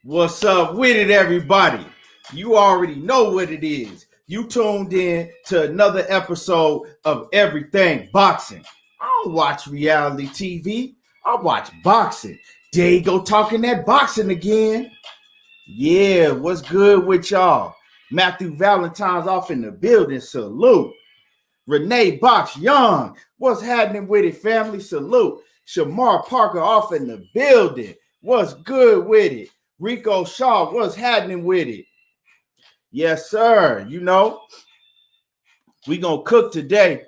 What's up with it, everybody? You already know what it is. You tuned in to another episode of Everything Boxing. I don't watch reality TV. I watch boxing. There you go talking that boxing again. Yeah, what's good with y'all? Matthew Valentine's off in the building. Salute. Renee Box Young. What's happening with it, family? Salute. Shamar Parker off in the building. What's good with it? Rico Shaw, what's happening with it? Yes, sir. You know, we gonna cook today.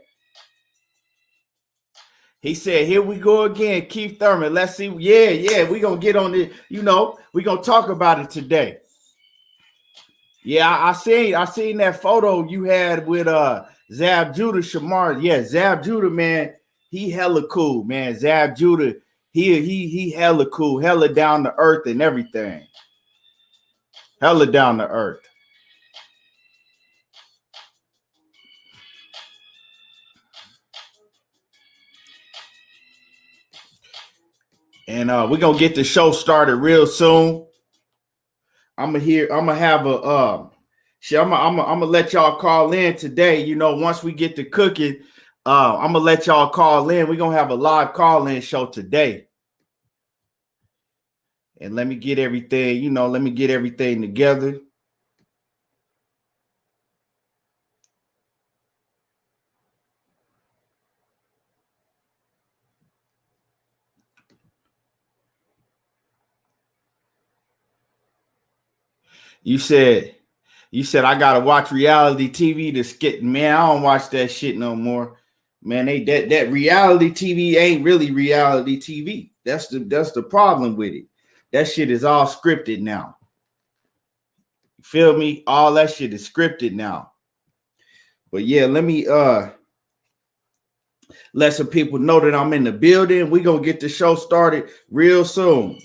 He said, here we go again, Keith Thurman. Let's see. Yeah, we gonna get on it. You know, we gonna talk about it today. Yeah, I seen that photo you had with Zab Judah, Shamar. Yeah, Zab Judah, man, he hella cool, man. Zab Judah, he hella cool, hella down to earth and everything. Hella down to earth. And we're gonna get the show started real soon. I'm gonna let y'all call in today. You know, once we get to cooking, I'm gonna let y'all call in. We're gonna have a live call-in show today. And let me get everything together. You said I gotta watch reality TV to skip. Man, I don't watch that shit no more. Man, that reality TV ain't really reality TV. That's the problem with it. That shit is all scripted now. You feel me? All that shit is scripted now. But yeah, let me let some people know that I'm in the building. We're gonna get the show started real soon.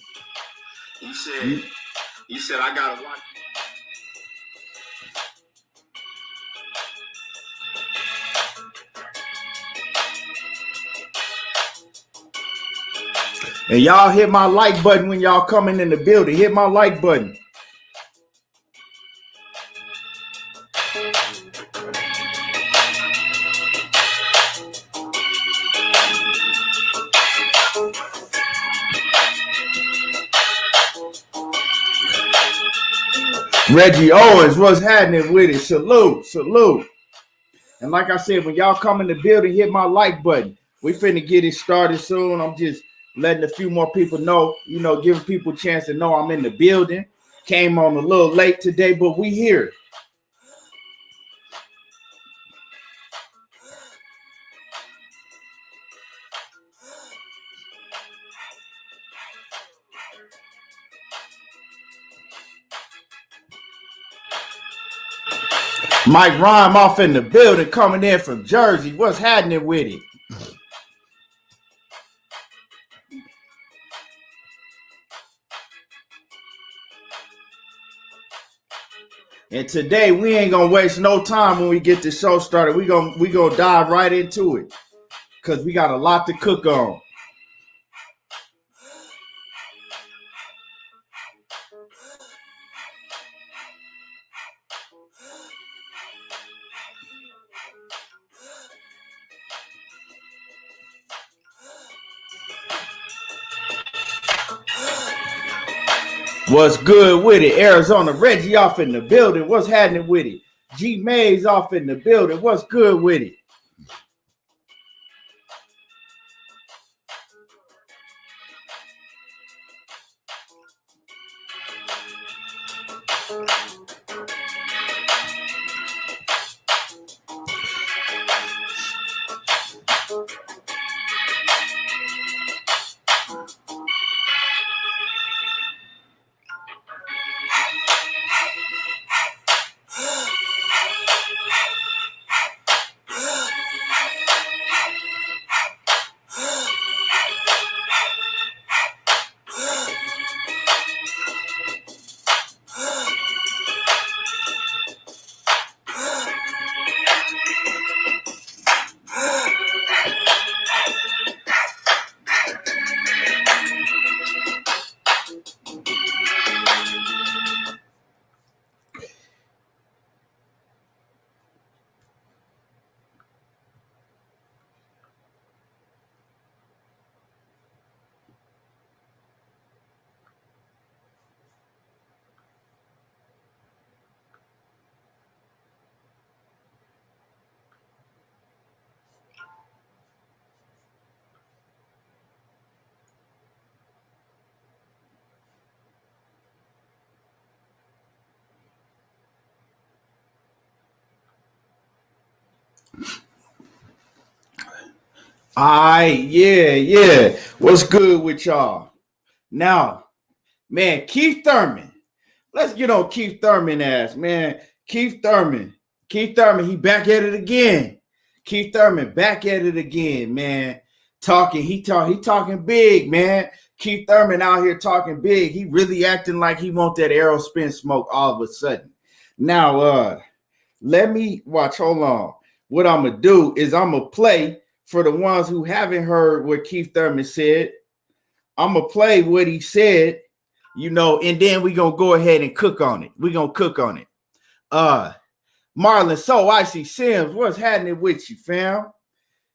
You said I gotta watch. And y'all hit my like button when y'all coming in the building. Hit my like button. Reggie Owens, what's happening with it? Salute. And like I said, when y'all come in the building, hit my like button. We finna get it started soon. I'm just letting a few more people know, giving people a chance to know I'm in the building. Came on a little late today, but we here. Mike Rhyme off in the building, coming in from Jersey. What's happening with it? And today we ain't gonna waste no time when we get the show started. We gonna dive right into it because we got a lot to cook on. What's good with it? Arizona Reggie off in the building. What's happening with it? G Mays off in the building. What's good with it? Yeah. What's good with y'all? Now, man, Keith Thurman. Let's get on Keith Thurman ass, man. Keith Thurman. He back at it again. Keith Thurman back at it again, man. He talking big, man. Keith Thurman out here talking big. He really acting like he want that Errol Spence smoke all of a sudden. Now, let me watch. Hold on. What I'm gonna do is I'm gonna play for the ones who haven't heard what Keith Thurman said. I'm gonna play what he said, and then we're gonna go ahead and cook on it. Marlon, so Icy Sims, what's happening with you, fam?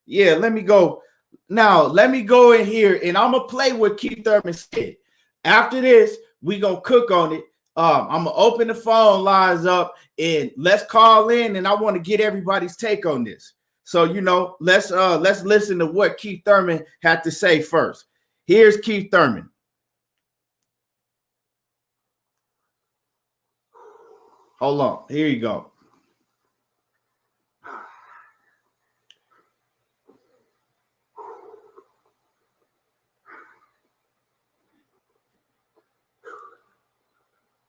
Yeah, let me go. Now, let me go in here and I'm gonna play what Keith Thurman said. After this, we gonna cook on it. I'm gonna open the phone lines up and let's call in, and I want to get everybody's take on this. So let's listen to what Keith Thurman had to say first. Here's Keith Thurman. Hold on. Here you go.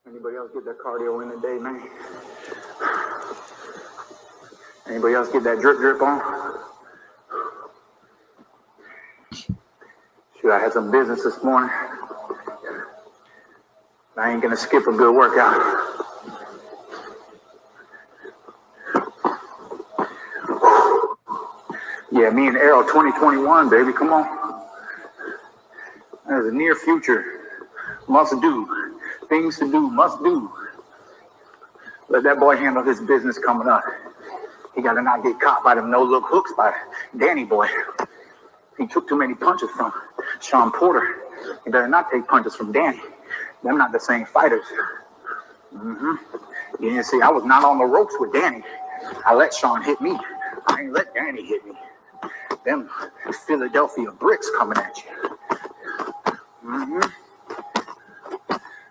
Anybody else get that cardio in today, man? Anybody else get that drip on? Shoot, I had some business this morning. I ain't gonna skip a good workout. Yeah, me and Errol 2021, baby, come on. There's a near future. Must do. Things to do, must do. Let that boy handle his business coming up. He got to not get caught by them no-look hooks by Danny boy. He took too many punches from Sean Porter. He better not take punches from Danny. Them not the same fighters. You didn't see, I was not on the ropes with Danny. I let Sean hit me. I ain't let Danny hit me. Them Philadelphia bricks coming at you.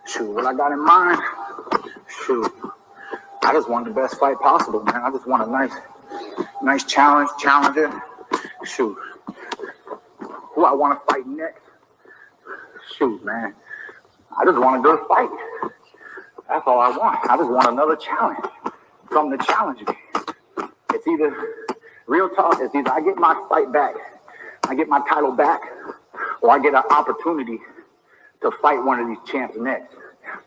Shoot, what I got in mind, I just want the best fight possible, man. I just want a nice challenger. Shoot, who I want to fight next? Shoot, man, I just want a good fight. That's all I want. I just want another challenge, something to challenge me. It's either, real talk, it's either I get my fight back, I get my title back, or I get an opportunity to fight one of these champs next.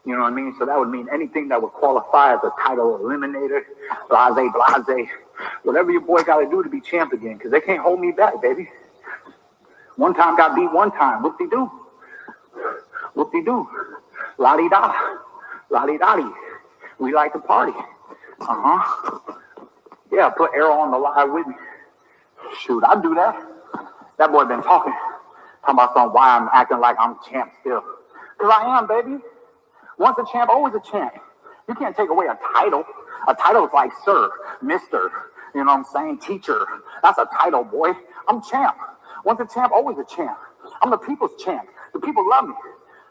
You know what I mean? So that would mean anything that would qualify as a title eliminator, blase. Whatever your boy got to do to be champ again, because they can't hold me back, baby. One time got beat one time. Whoop-de-doo. Whoop-de-doo. La-di-da. La-di-da-di. We like to party. Yeah, put Errol on the live with me. Shoot, I'd do that. That boy been talking about something, why I'm acting like I'm champ still. Because I am, baby. Once a champ, always a champ. You can't take away a title. A title is like sir, mister, you know what I'm saying, teacher. That's a title, boy. I'm champ. Once a champ, always a champ. I'm the people's champ. The people love me.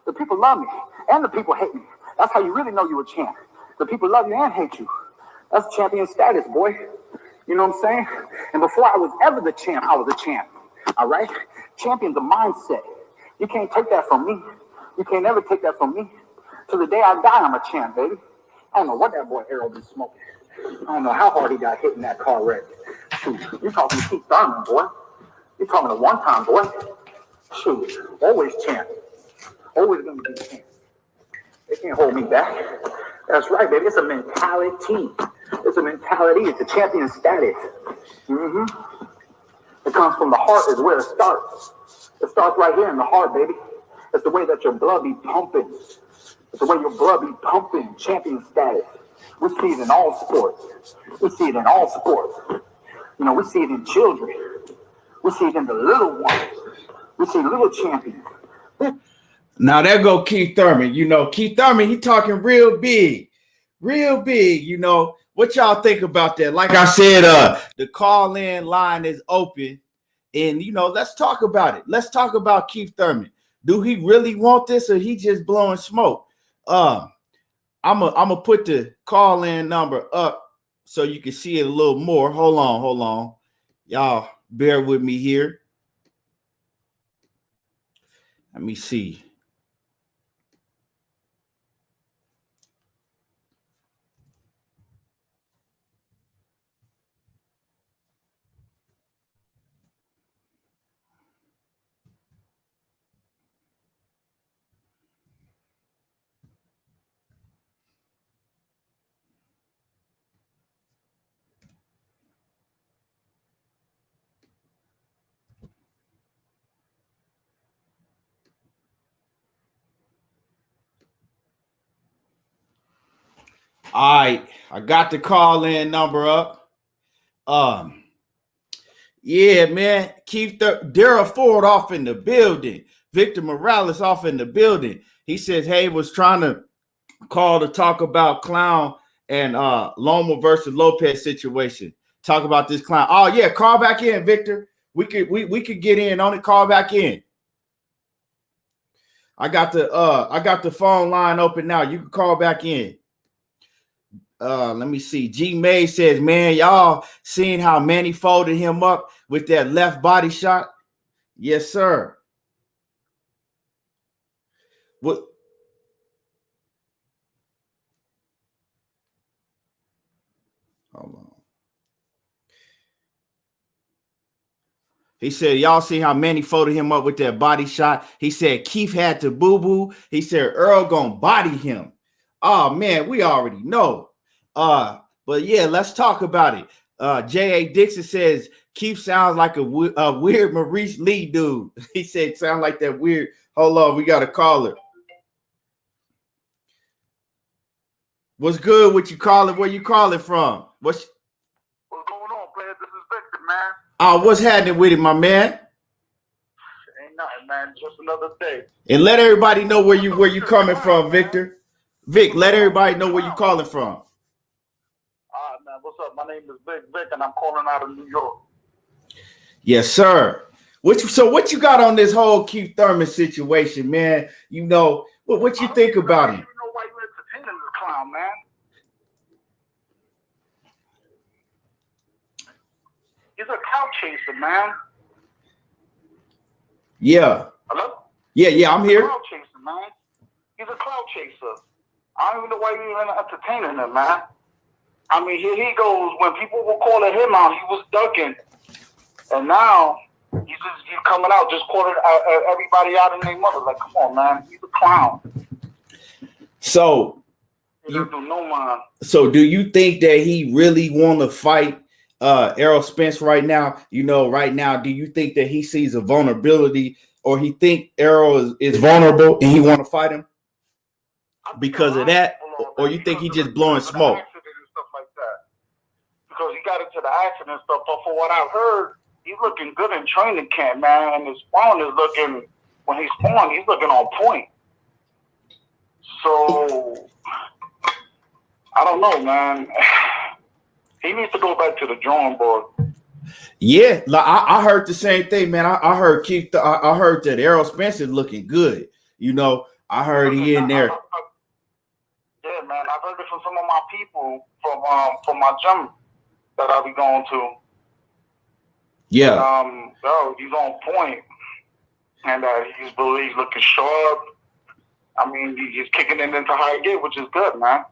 The people love me. And the people hate me. That's how you really know you're a champ. The people love you and hate you. That's champion status, boy. You know what I'm saying? And before I was ever the champ, I was a champ. All right? Champion's a mindset. You can't take that from me. You can't ever take that from me. Till the day I die, I'm a champ, baby. I don't know what that boy Errol been smoking. I don't know how hard he got hit in that car wreck. Shoot, you're talking to Keith Thurman, boy. You're talking to one-time, boy. Shoot, always champ. Always gonna be champ. They can't hold me back. That's right, baby. It's a mentality. It's a mentality. It's a champion status. It comes from the heart is where it starts. It starts right here in the heart, baby. It's the way that your blood be pumping. It's the way your blood be pumping. Champion status. We see it in all sports. We see it in all sports. You know, we see it in children. We see it in the little ones. We see little champions. Now there go Keith Thurman. You know, Keith Thurman, he talking real big. Real big, you know. What y'all think about that? Like I said, the call-in line is open. And, you know, let's talk about it. Let's talk about Keith Thurman. Do he really want this or he just blowing smoke? I'm gonna put the call-in number up so you can see it a little more. Hold on. Y'all bear with me here. Let me see. All right, I got the call-in number up. Yeah, man. Daryl Ford off in the building. Victor Morales off in the building. He says, hey, was trying to call to talk about Clown and Loma versus Lopez situation. Talk about this Clown. Oh, yeah, call back in, Victor. We could get in on it. Call back in. I got the phone line open now. You can call back in. Let me see. G May says, man, y'all seen how Manny folded him up with that left body shot? Yes, sir. What? Hold on. He said, y'all see how Manny folded him up with that body shot? He said, Keith had to boo-boo. He said, Earl gonna body him. Oh, man, we already know. But yeah, let's talk about it. J.A. Dixon says, Keith sounds like a weird Maurice Lee dude. He said, sound like that weird. Hold on, we got a caller. What's good? What you calling? Where you calling from? What's going on, player? This is Victor, man. What's happening with it, my man? Ain't nothing, man. Just another day. And let everybody know where you coming from, Victor. Vic, let everybody know where you calling from. All right, man. What's up? My name is Big Vic, and I'm calling out of New York. Yes, sir. What you got on this whole Keith Thurman situation, man? You know, what you think about him? You know why you entertaining this clown, man? He's a cow chaser, man. Yeah. Hello? Yeah, I'm here. He's a cloud chaser, man. He's a cloud chaser. I don't even know why you're even entertaining him, man. I mean, here he goes. When people were calling him out, he was ducking. And now he's coming out, just calling everybody out in their mother. Like, come on, man. He's a clown. So, do you think that he really want to fight Errol Spence right now? You know, right now, do you think that he sees a vulnerability, or he think Errol is vulnerable and he want to fight him because of that, or you think he just blowing smoke? Because he got into the accident and stuff. But for what I've heard, he's looking good in training camp, man. And his spawn is looking, when he's spawned, he's looking on point. So, I don't know, man. He needs to go back to the drawing board. Yeah, like I heard the same thing, man. I heard Keith. I heard that Errol Spence is looking good. You know, I heard he in there. Yeah, man. I've heard it from some of my people from my gym that I'll be going to. Yeah. And, he's on point, and he's looking sharp. I mean, he's kicking it into high gear, which is good, man.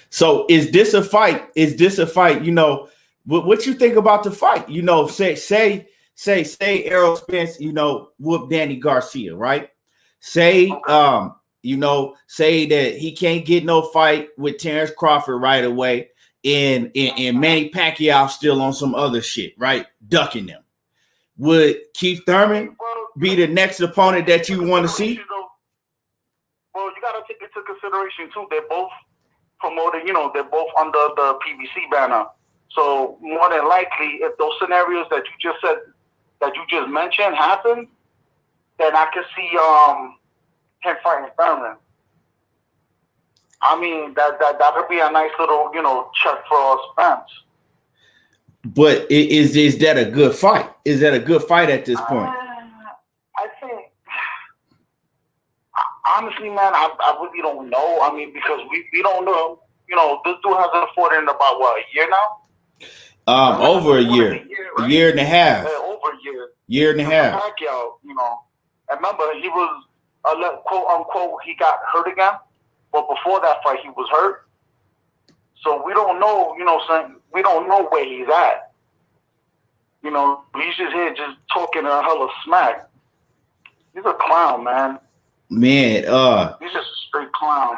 So is this a fight? You know, what you think about the fight? You know, say Errol Spence, you know, whoop Danny Garcia, right? Say, okay. You know, say that he can't get no fight with Terrence Crawford right away, and Manny Pacquiao still on some other shit, right? Ducking them. Would Keith Thurman be the next opponent that you want to see? Well, you got to take into consideration too. They're both promoted, you know, they're both under the PBC banner. So more than likely, if those scenarios that you just said, that you just mentioned happen, then I can see him fighting Thurman. I mean, that would be a nice little, you know, check for Spence. But is that a good fight? Is that a good fight at this point? I think, honestly, man, I really don't know. I mean, because we don't know. You know, this dude hasn't fought in about, what, a year now? Over a year. Right? A year and a half. Over a year. Year and a half. Pacquiao, you know. And remember, he was, quote unquote, he got hurt again. But before that fight, he was hurt. So we don't know, you know, we don't know where he's at. You know, he's just here just talking a hella smack. He's a clown, man. Man, he's just a straight clown.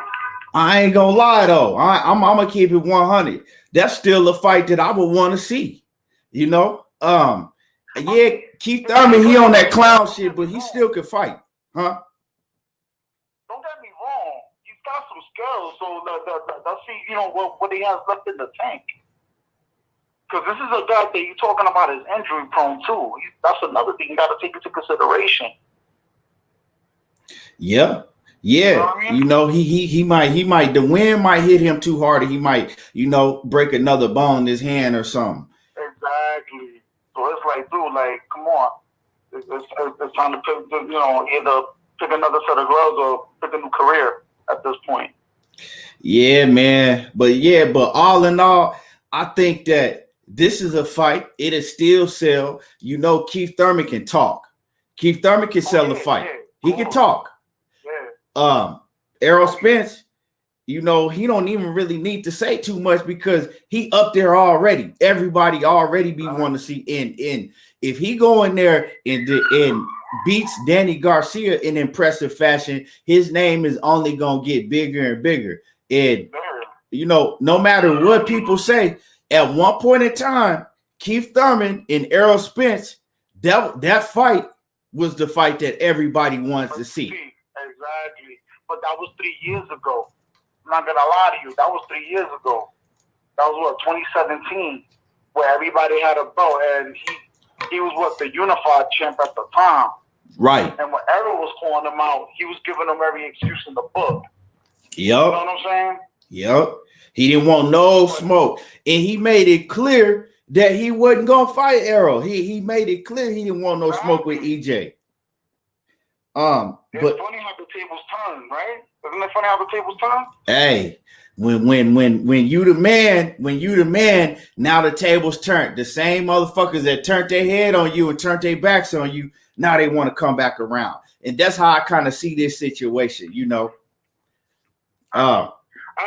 I ain't gonna lie though. I'm gonna keep it 100. That's still a fight that I would want to see. You know, yeah, Keith Thurman, he on that clown shit, but he still could fight, huh? Don't get me wrong. He's got some skills, so let's see, you know, what he has left in the tank. Because this is a guy that you're talking about is injury prone too. That's another thing you got to take into consideration. Yeah. Yeah, you know, what I mean? he might the wind might hit him too hard, and he might, you know, break another bone in his hand or something. Exactly. So it's like, dude, like, come on, it's time to pick, you know, either pick another set of gloves or pick a new career at this point. Yeah, man, but all in all, I think that this is a fight. It'll still sell. You know, Keith Thurman can talk. Keith Thurman can sell a fight. Yeah, he can talk. Errol Spence, you know, he don't even really need to say too much because he up there already. Everybody already be wanting to see in. If he go in there and beats Danny Garcia in impressive fashion, his name is only gonna get bigger and bigger. And you know, no matter what people say, at one point in time, Keith Thurman and Errol Spence, that fight was the fight that everybody wants to see. Exactly. But that was 3 years ago. I'm not gonna lie to you. That was 3 years ago. That was 2017, where everybody had a belt, and he was the unified champ at the time. Right. And when Errol was calling him out, he was giving him every excuse in the book. Yep. You know what I'm saying? Yep. He didn't want no smoke, and he made it clear that he wasn't gonna fight Errol. He made it clear he didn't want no smoke with EJ. It's funny how the tables turn, right? Isn't it funny how the tables turn? Hey, when you the man, now the tables turn. The same motherfuckers that turned their head on you and turned their backs on you, now they want to come back around. And that's how I kind of see this situation, you know. I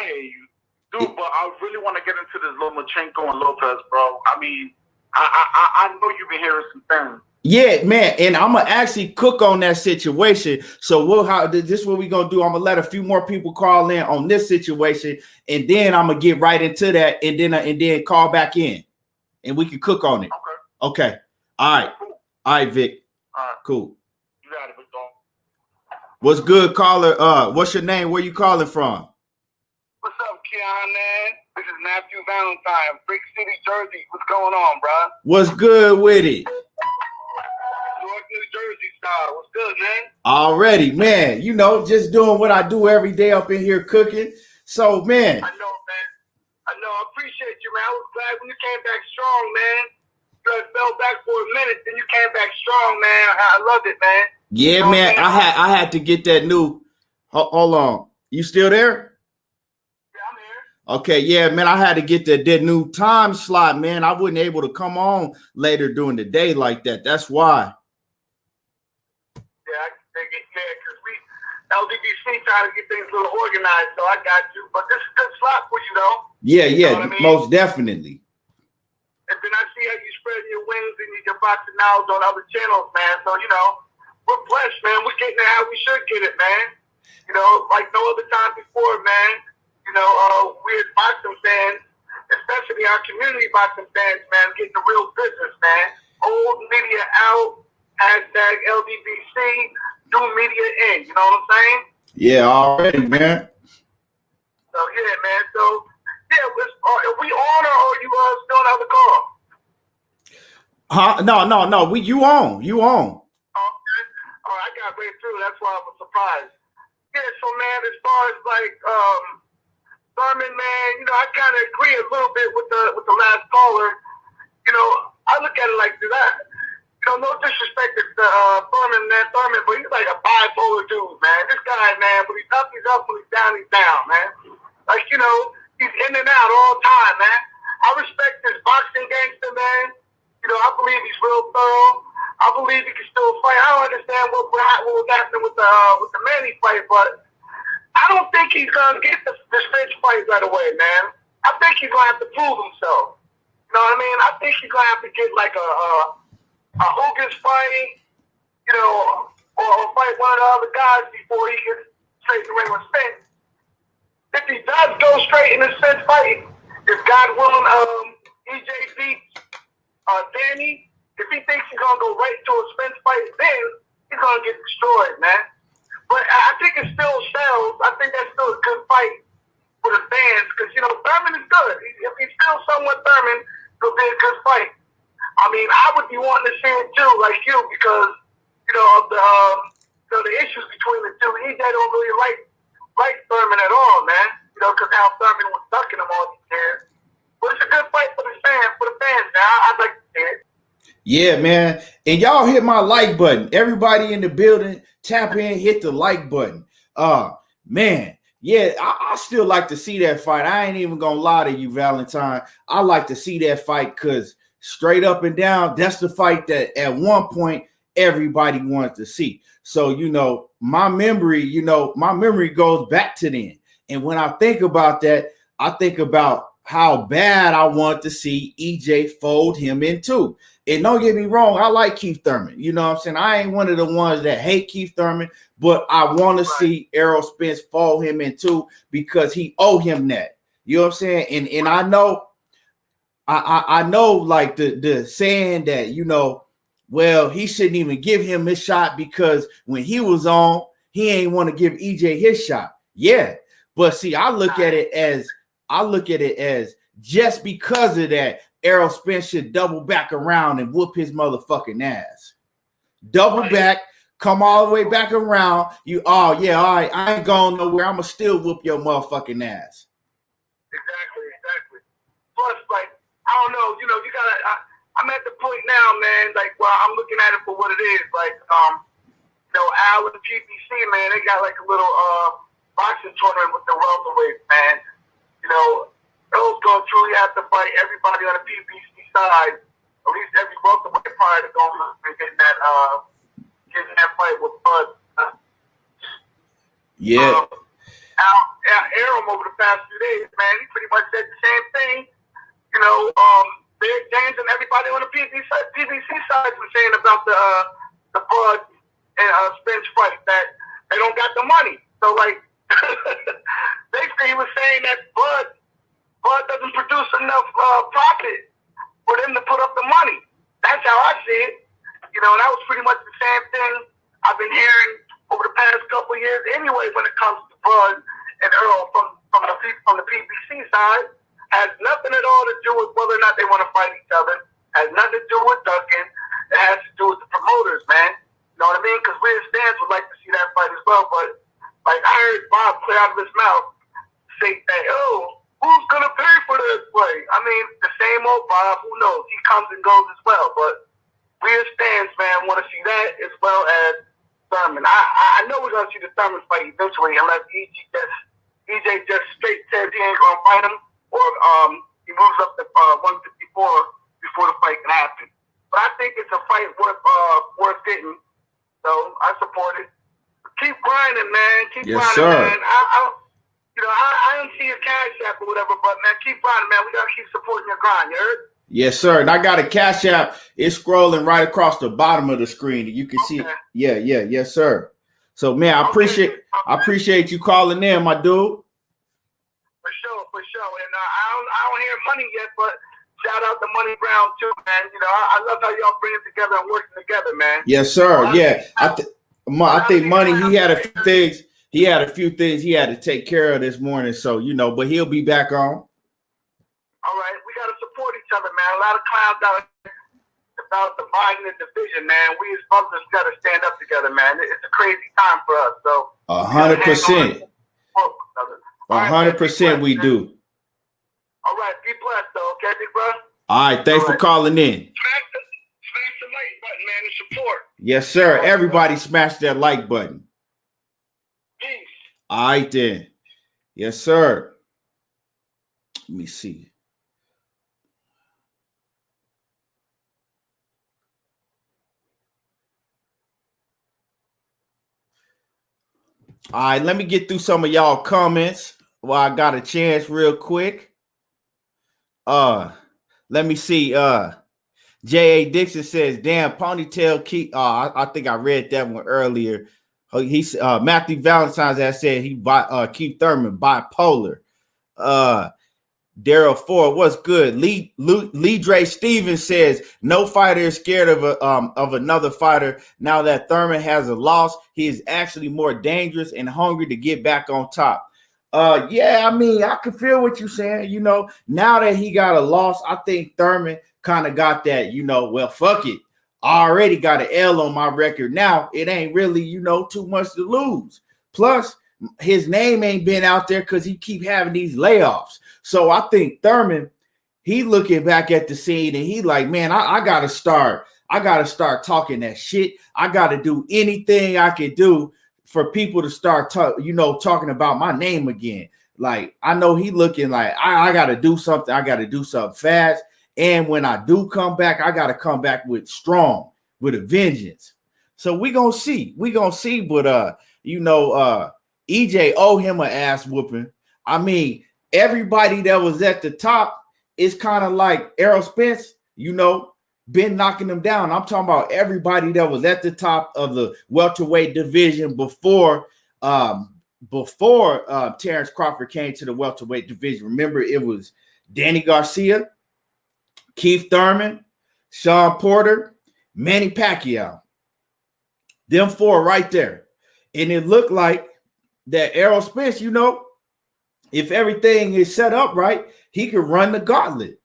hear you. Dude, but I really want to get into this Lomachenko and Lopez, bro. I mean, I know you've been hearing some things. Yeah, man, and I'm gonna actually cook on that situation. So this is what we're gonna do. I'm gonna let a few more people call in on this situation, and then I'm gonna get right into that, and then call back in, and we can cook on it. Okay. All right. Cool. All right, Vic. All right. Cool. You got it, Victor. What's good, caller? What's your name? Where you calling from? What's up, Keon, man? This is Matthew Valentine, Brick City, Jersey. What's going on, bro? What's good with it? New Jersey style. What's good, man? Already, man. You know, just doing what I do every day up in here cooking. So, man. I know, man. I know. I appreciate you, man. I was glad when you came back strong, man. You had fell back for a minute, then you came back strong, man. I loved it, man. Yeah, you know, man. I had to get that new. Hold on. You still there? Yeah, I'm here. Okay, yeah, man. I had to get that new time slot, man. I wasn't able to come on later during the day like that. That's why. Because we LDBC trying to get things a little organized, so I got you. But this is a good slot for you, though. Yeah, you know what I mean? Most definitely. And then I see how you spread your wings and your boxing knowledge on other channels, man. So, you know, we're blessed, man. We're getting it how we should get it, man. You know, like no other time before, man. You know, we're boxing fans, especially our community boxing fans, man, getting the real business, man. Old media out. Hashtag LDBC, new media in. You know what I'm saying? Yeah, already, man. So, yeah, man. So, yeah, are we on or are you still on the call? Huh? No. You on. Okay. All right, I got right through. That's why I was surprised. Yeah, so, man, as far as, like, Thurman, man, you know, I kind of agree a little bit with the last caller. You know, I look at it like that. You know, no disrespect to Thurman, but he's like a bipolar dude, man. This guy, man, when he's up, he's up. When he's down, man. Like, you know, he's in and out all the time, man. I respect his boxing believe he can still fight. I don't understand what was happening with the Manny fight, but I don't think he's gonna get the Spence fight right away, man. I think he's gonna have to prove himself. You know what I mean? I think he's gonna have to get like a Hogan's fight, you know, or fight one of the other guys before he gets straight in the ring with Spence. If he does go straight in the Spence fight, if God willing, EJ beats Danny, if he thinks he's gonna go right to a Spence fight, then he's gonna get destroyed, man. But I think it still sells. I think that's still a good fight for the fans because, you know, Thurman is good. If he's still somewhat Thurman, it'll be a good fight. I mean, I would be wanting to see it too, like you, because, you know, of the issues between the two. EJ don't really like Thurman at all, man. You know, because how Thurman was ducking him all these years. But it's a good fight for the fans now. I'd like to see it. Yeah, man. And y'all hit my like button. Everybody in the building, tap in, hit the like button. Man. Yeah, I still like to see that fight. I ain't even gonna lie to you, Valentine. I like to see that fight because straight up and down, that's the fight that at one point everybody wanted to see. So, you know, my memory goes back to then. And when I think about that, I think about how bad I want to see EJ fold him in too. And don't get me wrong, I like Keith Thurman. You know what I'm saying? I ain't one of the ones that hate Keith Thurman, but I want to see Errol Spence fold him in too because he owe him that. You know what I'm saying? And I know, I know like the saying that, you know, well, he shouldn't even give him his shot because when he was on, he ain't want to give EJ his shot. Yeah. But see, I look at it as just because of that, Errol Spence should double back around and whoop his motherfucking ass. Double back, come all the way back around. All right, I ain't going nowhere. I'ma still whoop your motherfucking ass. Exactly. Plus, like, I don't know, you know, you gotta. I'm at the point now, man. Like, well, I'm looking at it for what it is. Like, you know, Al and PBC, man, they got like a little boxing tournament with the welterweights, man. You know, those going to truly have to fight everybody on the PBC side, at least every welterweight prior to going and getting that fight with Bud. Yeah. Errol over the past few days, man, he pretty much said the same thing. You know, Big James and everybody on the PBC side was saying about the Bud and Spence fight that they don't got the money. So, like, basically he was saying that Bud doesn't produce enough profit for them to put up the money. That's how I see it. You know, and that was pretty much the same thing I've been hearing over the past couple of years anyway when it comes to Bud and Earl from the PBC side. Has nothing at all to do with whether or not they want to fight each other. Has nothing to do with ducking. It has to do with the promoters, man. You know what I mean? Because we as fans would like to see that fight as well. But, like, I heard Bob clear out of his mouth say that, oh, who's going to pay for this fight? I mean, the same old Bob, who knows? He comes and goes as well. But we as fans, man, want to see that as well as Thurman. I know we're going to see the Thurman fight eventually unless EJ just straight says he ain't going to fight him. Or he moves up to 154 before the fight can happen. But I think it's a fight worth getting. So I support it. Keep grinding, man. Keep grinding, sir. Man. I don't see your cash app or whatever, but man, keep grinding, man. We gotta keep supporting your grind. You heard? Yes, sir. And I got a cash app. It's scrolling right across the bottom of the screen. You can see it. Yeah, yes, sir. So man, I appreciate you calling in, my dude. For sure. And I don't hear money yet, but shout out to Money Brown too, man. You know, I love how y'all bring it together and working together, man. Yes, sir. I think Money, he had a few things he had to take care of this morning. So, you know, but he'll be back on. All right. We got to support each other, man. A lot of clowns about dividing the division, man. We as brothers got to stand up together, man. It's a crazy time for us. So 100%. 100% we do. All right, be blessed though, okay, big bro? All right, thanks for calling in. Smash the like button, man, and support. Yes, sir. Everybody smash that like button. Peace. All right, then. Yes, sir. Let me see. All right, let me get through some of y'all comments while I got a chance real quick. Let me see. J.A. Dixon says, damn, ponytail Keith. I think I read that one earlier. He's Matthew Valentine's that said Keith Thurman bipolar. Daryl Ford, what's good? Lee Dre Stevens says no fighter is scared of another fighter. Now that Thurman has a loss, he is actually more dangerous and hungry to get back on top. Yeah, I mean, I can feel what you're saying. You know, now that he got a loss, I think Thurman kind of got that, you know, well, fuck it. I already got an L on my record. Now it ain't really, you know, too much to lose. Plus, his name ain't been out there because he keep having these layoffs. So I think Thurman, he looking back at the scene and he like, man, I gotta start talking that shit. I gotta do anything I can do for people to start talking about my name again. Like, I know he looking like I gotta do something. I gotta do something fast. And when I do come back, I gotta come back with a vengeance. So we gonna see. But EJ owe him an ass whooping. I mean, everybody that was at the top is kind of like Errol Spence, you know, been knocking them down. I'm talking about everybody that was at the top of the welterweight division before Terrence Crawford came to the welterweight division. Remember, it was Danny Garcia, Keith Thurman, Sean Porter, Manny Pacquiao. Them four right there. And it looked like that Errol Spence, you know, if everything is set up right, he could run the gauntlet,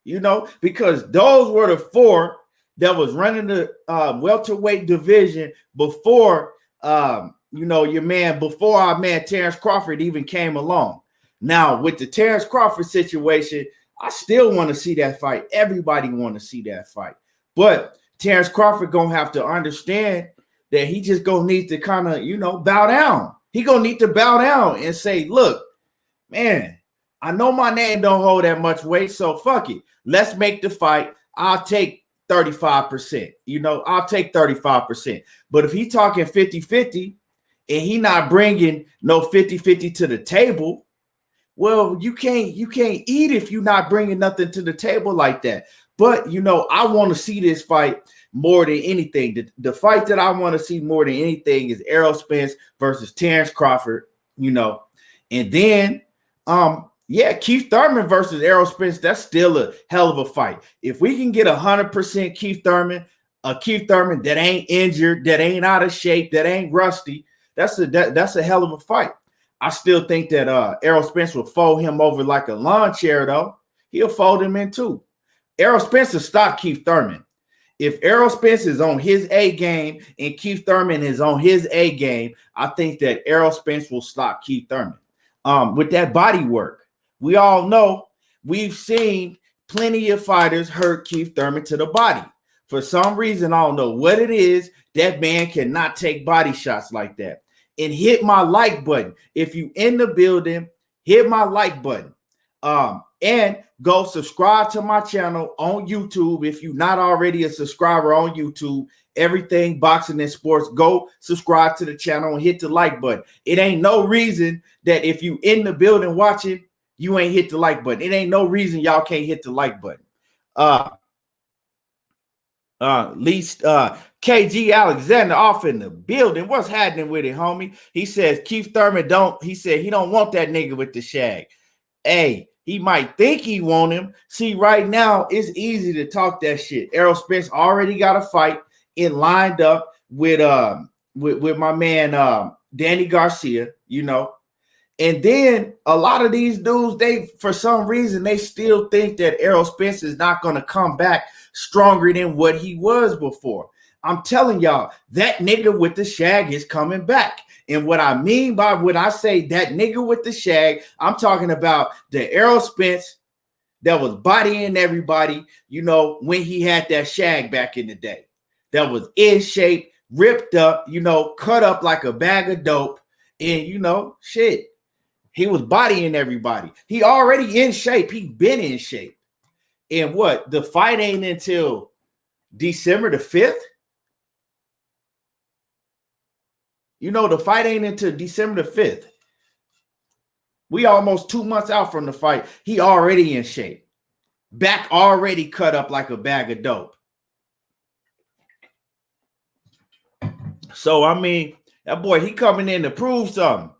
you know, because those were the four that was running the welterweight division before, before our man Terrence Crawford even came along. Now, with the Terrence Crawford situation, I still want to see that fight. Everybody want to see that fight. But Terrence Crawford going to have to understand that he just going to need to kind of, you know, bow down. He going to need to bow down and say, look, man, I know my name don't hold that much weight, so fuck it. Let's make the fight. I'll take 35%. You know, I'll take 35%. But if he talking 50-50 and he not bringing no 50-50 to the table, well, you can't eat if you're not bringing nothing to the table like that. But, you know, I want to see this fight more than anything. The fight that I want to see more than anything is Errol Spence versus Terrence Crawford, you know. And then, Keith Thurman versus Errol Spence, that's still a hell of a fight. If we can get 100% Keith Thurman that ain't injured, that ain't out of shape, that ain't rusty, that's a hell of a fight. I still think that Errol Spence will fold him over like a lawn chair, though. He'll fold him in too. Errol Spence will stop Keith Thurman. If Errol Spence is on his A game and Keith Thurman is on his A game, I think that Errol Spence will stop Keith Thurman. With that body work, we all know we've seen plenty of fighters hurt Keith Thurman to the body. For some reason, I don't know what it is, that man cannot take body shots like that. And hit my like button. If you in the building, hit my like button. And go subscribe to my channel on YouTube. If you're not already a subscriber on YouTube, Everything Boxing and Sports, go subscribe to the channel and hit the like button. It ain't no reason that if you in the building watching, you ain't hit the like button. It ain't no reason y'all can't hit the like button. KG Alexander off in the building. What's happening with it, homie? He says Keith Thurman he don't want that nigga with the shag. Hey, he might think he want him. See, right now, it's easy to talk that shit. Errol Spence already got a fight lined up with my man Danny Garcia, you know. And then a lot of these dudes, for some reason, they still think that Errol Spence is not going to come back stronger than what he was before. I'm telling y'all, that nigga with the shag is coming back. And what I mean by when I say that nigga with the shag, I'm talking about the Errol Spence that was bodying everybody, you know, when he had that shag back in the day. That was in shape, ripped up, you know, cut up like a bag of dope. And, you know, shit. He was bodying everybody. He already in shape. He been in shape. And what? The fight ain't until December the 5th? You know, the fight ain't until December the 5th. We almost 2 months out from the fight. He already in shape. Back already cut up like a bag of dope. So, I mean, that boy, he coming in to prove something.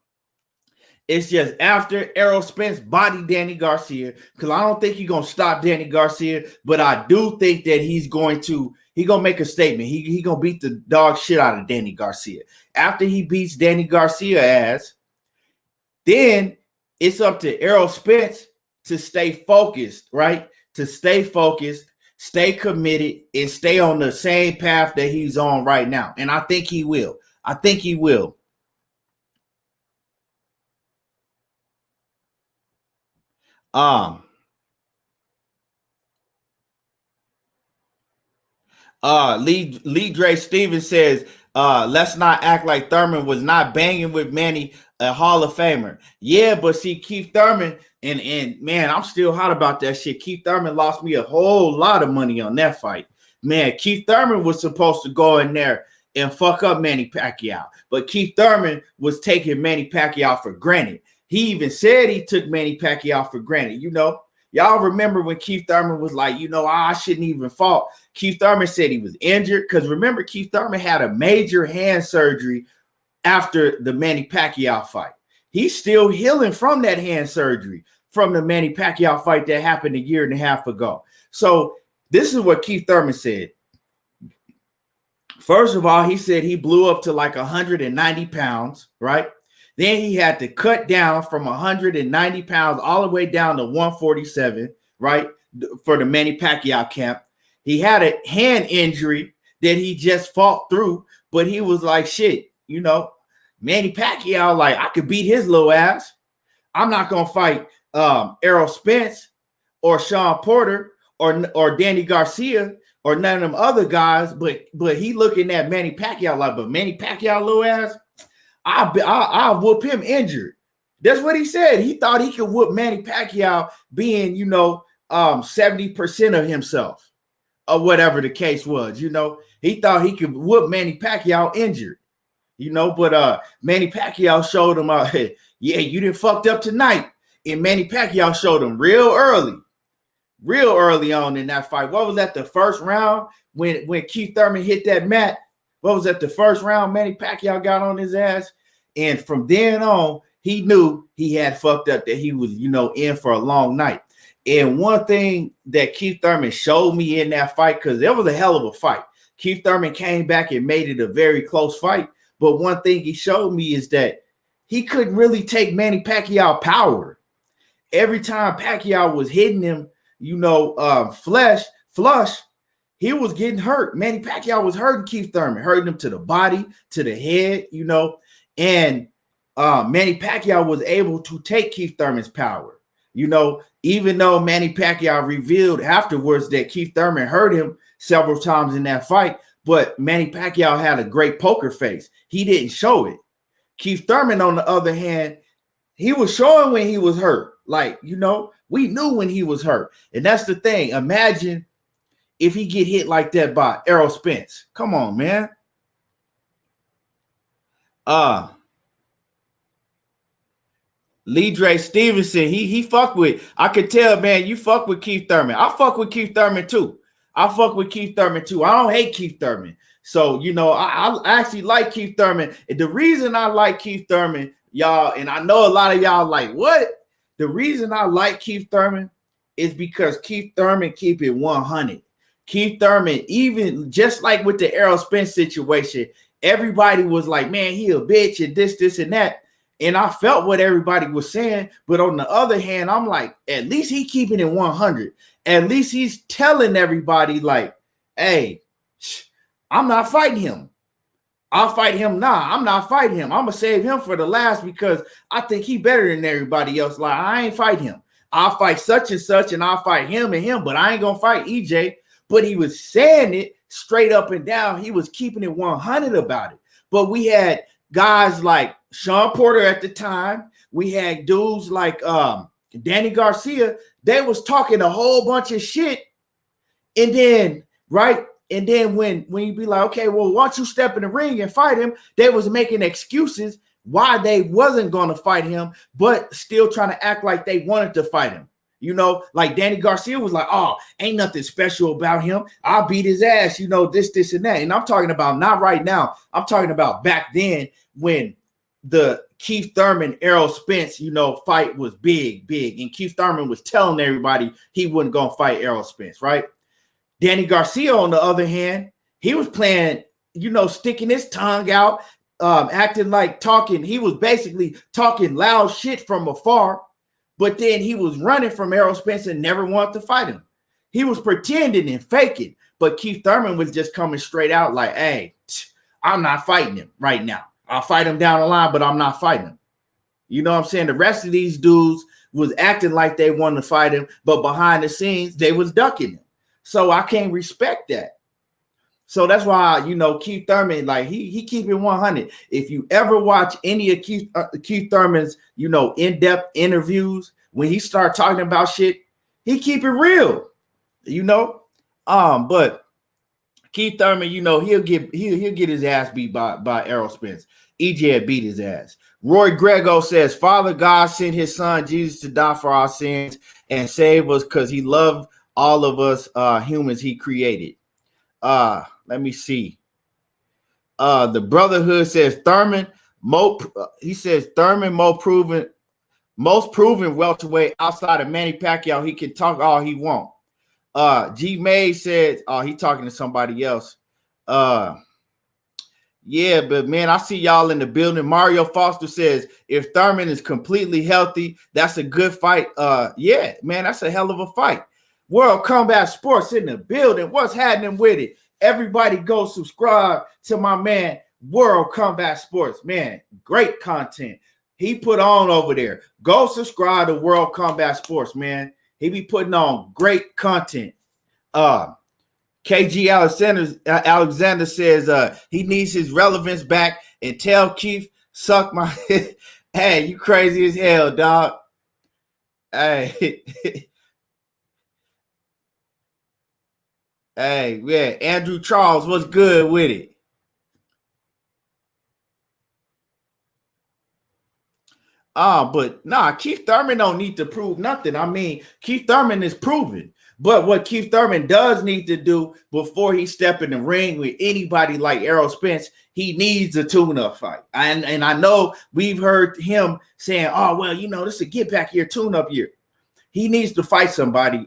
It's just after Errol Spence bodied Danny Garcia, because I don't think he's going to stop Danny Garcia, but I do think that he's going to make a statement. He going to beat the dog shit out of Danny Garcia. After he beats Danny Garcia ass, then it's up to Errol Spence to stay focused, right? To stay focused, stay committed, and stay on the same path that he's on right now. And I think he will. I think he will. Lee Dre Stevens says, let's not act like Thurman was not banging with Manny, a Hall of Famer. Yeah, but see, Keith Thurman, and man, I'm still hot about that shit. Keith Thurman lost me a whole lot of money on that fight. Man, Keith Thurman was supposed to go in there and fuck up Manny Pacquiao, but Keith Thurman was taking Manny Pacquiao for granted. He even said he took Manny Pacquiao for granted. You know, y'all remember when Keith Thurman was like, you know, I shouldn't even fought. Keith Thurman said he was injured because remember, Keith Thurman had a major hand surgery after the Manny Pacquiao fight. He's still healing from that hand surgery from the Manny Pacquiao fight that happened a year and a half ago. So this is what Keith Thurman said. First of all, he said he blew up to like 190 pounds, right? Then he had to cut down from 190 pounds all the way down to 147, right? For the Manny Pacquiao camp. He had a hand injury that he just fought through, but he was like, shit, you know, Manny Pacquiao, like, I could beat his little ass. I'm not going to fight Errol Spence or Sean Porter or Danny Garcia or none of them other guys, but he looking at Manny Pacquiao like, but Manny Pacquiao little ass, I'll whoop him injured. That's what he said. He thought he could whoop Manny Pacquiao being, you know, 70% of himself or whatever the case was. You know, he thought he could whoop Manny Pacquiao injured, you know, but Manny Pacquiao showed him, yeah, you done fucked up tonight. And Manny Pacquiao showed him real early on in that fight. What was that, the first round when Keith Thurman hit that mat? What was that, the first round Manny Pacquiao got on his ass? And from then on, he knew he had fucked up, that he was, you know, in for a long night. And one thing that Keith Thurman showed me in that fight, because it was a hell of a fight. Keith Thurman came back and made it a very close fight. But one thing he showed me is that he couldn't really take Manny Pacquiao power. Every time Pacquiao was hitting him, you know, flush, he was getting hurt. Manny Pacquiao was hurting Keith Thurman, hurting him to the body, to the head, you know. And Manny Pacquiao was able to take Keith Thurman's power, you know, even though Manny Pacquiao revealed afterwards that Keith Thurman hurt him several times in that fight. But Manny Pacquiao had a great poker face. He didn't show it. Keith Thurman, on the other hand, he was showing when he was hurt. Like, you know, we knew when he was hurt. And that's the thing. Imagine if he get hit like that by Errol Spence. Come on, man. Lee Dre Stevenson, he fuck with, I could tell, man, you fuck with Keith Thurman. I fuck with Keith Thurman too. I don't hate Keith Thurman. So, you know, I actually like Keith Thurman. And the reason I like Keith Thurman, y'all, and I know a lot of y'all like, what? The reason I like Keith Thurman is because Keith Thurman keep it 100. Keith Thurman, even just like with the Errol Spence situation, everybody was like, man, he a bitch and this and that. And I felt what everybody was saying. But on the other hand, I'm like, at least he keeping it 100. At least he's telling everybody like, hey, I'm not fighting him. I'll fight him now. I'm not fighting him. I'm going to save him for the last because I think he better than everybody else. Like, I ain't fight him. I'll fight such and such and I'll fight him and him, but I ain't going to fight EJ. But he was saying it straight up and down. He was keeping it 100 about it. But we had guys like Sean Porter at the time. We had dudes like Danny Garcia. They was talking a whole bunch of shit. And then, right, And then when you be like, okay, well, once you step in the ring and fight him, they was making excuses why they wasn't going to fight him, but still trying to act like they wanted to fight him. You know, like Danny Garcia was like, oh, ain't nothing special about him. I'll beat his ass, you know, this, and that. And I'm talking about not right now. I'm talking about back then when the Keith Thurman, Errol Spence, you know, fight was big. And Keith Thurman was telling everybody he wasn't going to fight Errol Spence, right? Danny Garcia, on the other hand, he was playing, you know, sticking his tongue out, acting like talking. He was basically talking loud shit from afar, but then he was running from Errol Spence and never wanted to fight him. He was pretending and faking, but Keith Thurman was just coming straight out like, hey, I'm not fighting him right now. I'll fight him down the line, but I'm not fighting him. You know what I'm saying? The rest of these dudes was acting like they wanted to fight him, but behind the scenes, they was ducking him. So I can't respect that. So that's why, you know, Keith Thurman, like he keep it 100. If you ever watch any of Keith Thurman's, you know, in-depth interviews, when he start talking about shit, he keep it real, you know. But Keith Thurman, you know, he'll get his ass beat by Errol Spence. EJ had beat his ass. Roy Grego says, Father God sent his son Jesus to die for our sins and save us because he loved all of us humans he created. Let me see. The Brotherhood says Thurman, Thurman most proven welterweight outside of Manny Pacquiao. He can talk all he want. G May said, oh, he talking to somebody else. Yeah, but man, I see y'all in the building. Mario Foster says, if Thurman is completely healthy, that's a good fight. Yeah, man, that's a hell of a fight. World Combat Sports in the building. What's happening with it? Everybody go subscribe to my man, World Combat Sports. Man, great content he put on over there. Go subscribe to World Combat Sports, man. He be putting on great content. KG Alexander says he needs his relevance back and tell Keith, suck my hey, you crazy as hell, dog. Hey. Hey, yeah, Andrew Charles, what's good with it? But nah, Keith Thurman don't need to prove nothing. I mean, Keith Thurman is proven. But what Keith Thurman does need to do before he step in the ring with anybody like Errol Spence, he needs a tune-up fight. And I know we've heard him saying, oh, well, you know, this is a get back here, tune-up year. He needs to fight somebody.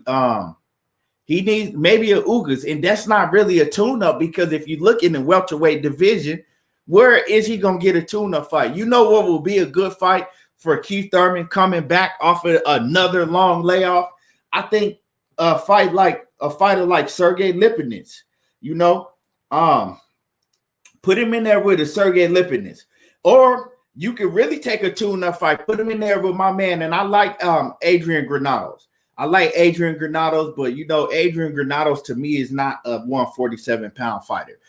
He needs maybe a Ugas, and that's not really a tune-up because if you look in the welterweight division, where is he going to get a tune-up fight? You know what will be a good fight for Keith Thurman coming back off of another long layoff? I think a fighter like Sergey Lipinets, you know, put him in there with a Sergey Lipinets, or you could really take a tune-up fight, put him in there with my man, and I like Adrian Granados. I like Adrian Granados, but you know, Adrian Granados to me is not a 147-pound fighter.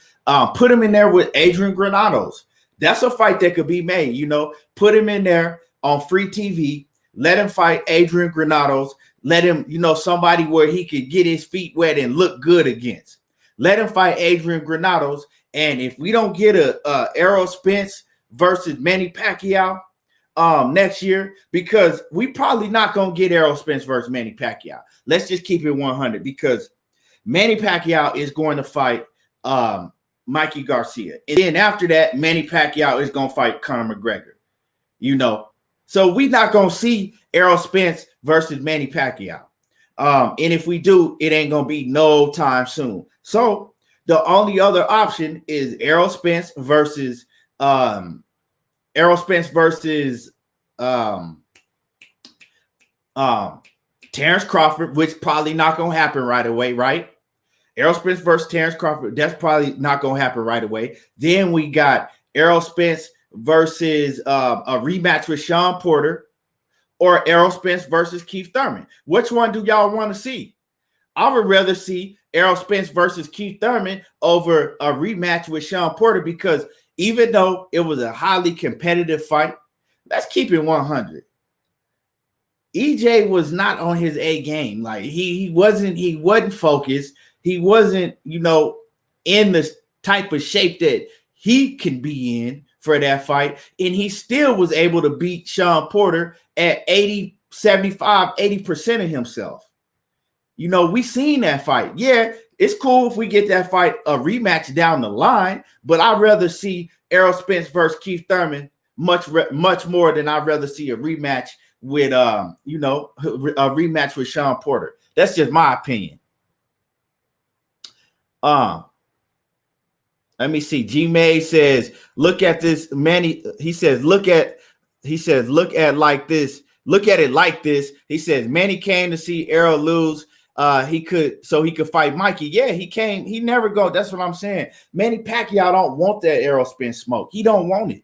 Put him in there with Adrian Granados. That's a fight that could be made, you know. Put him in there on free TV. Let him fight Adrian Granados. Let him, you know, somebody where he could get his feet wet and look good against. Let him fight Adrian Granados. And if we don't get a Errol Spence versus Manny Pacquiao next year, because we probably not going to get Errol Spence versus Manny Pacquiao. Let's just keep it 100 because Manny Pacquiao is going to fight Mikey Garcia. And then after that, Manny Pacquiao is going to fight Conor McGregor, you know. So we're not going to see Errol Spence versus Manny Pacquiao. And if we do, it ain't going to be no time soon. So the only other option is Errol Spence versus Terrence Crawford, which probably not going to happen right away, right? Errol Spence versus Terrence Crawford, that's probably not going to happen right away. Then we got Errol Spence versus a rematch with Sean Porter, or Errol Spence versus Keith Thurman. Which one do y'all want to see? I would rather see Errol Spence versus Keith Thurman over a rematch with Sean Porter, because even though it was a highly competitive fight, let's keep it 100. EJ was not on his A game. Like he wasn't focused. He wasn't, you know, in the type of shape that he can be in for that fight, and he still was able to beat Sean Porter at 80, 75, 80% of himself. You know, we seen that fight. Yeah, it's cool if we get that fight a rematch down the line, but I'd rather see Errol Spence versus Keith Thurman much more than I'd rather see a rematch with a rematch with Sean Porter. That's just my opinion. Let me see. G May says, look at this, Manny. He says, look at it like this. He says, Manny came to see Errol lose. He could fight Mikey. Yeah, he came. He never go. That's what I'm saying. Manny Pacquiao don't want that Errol Spence smoke. He don't want it.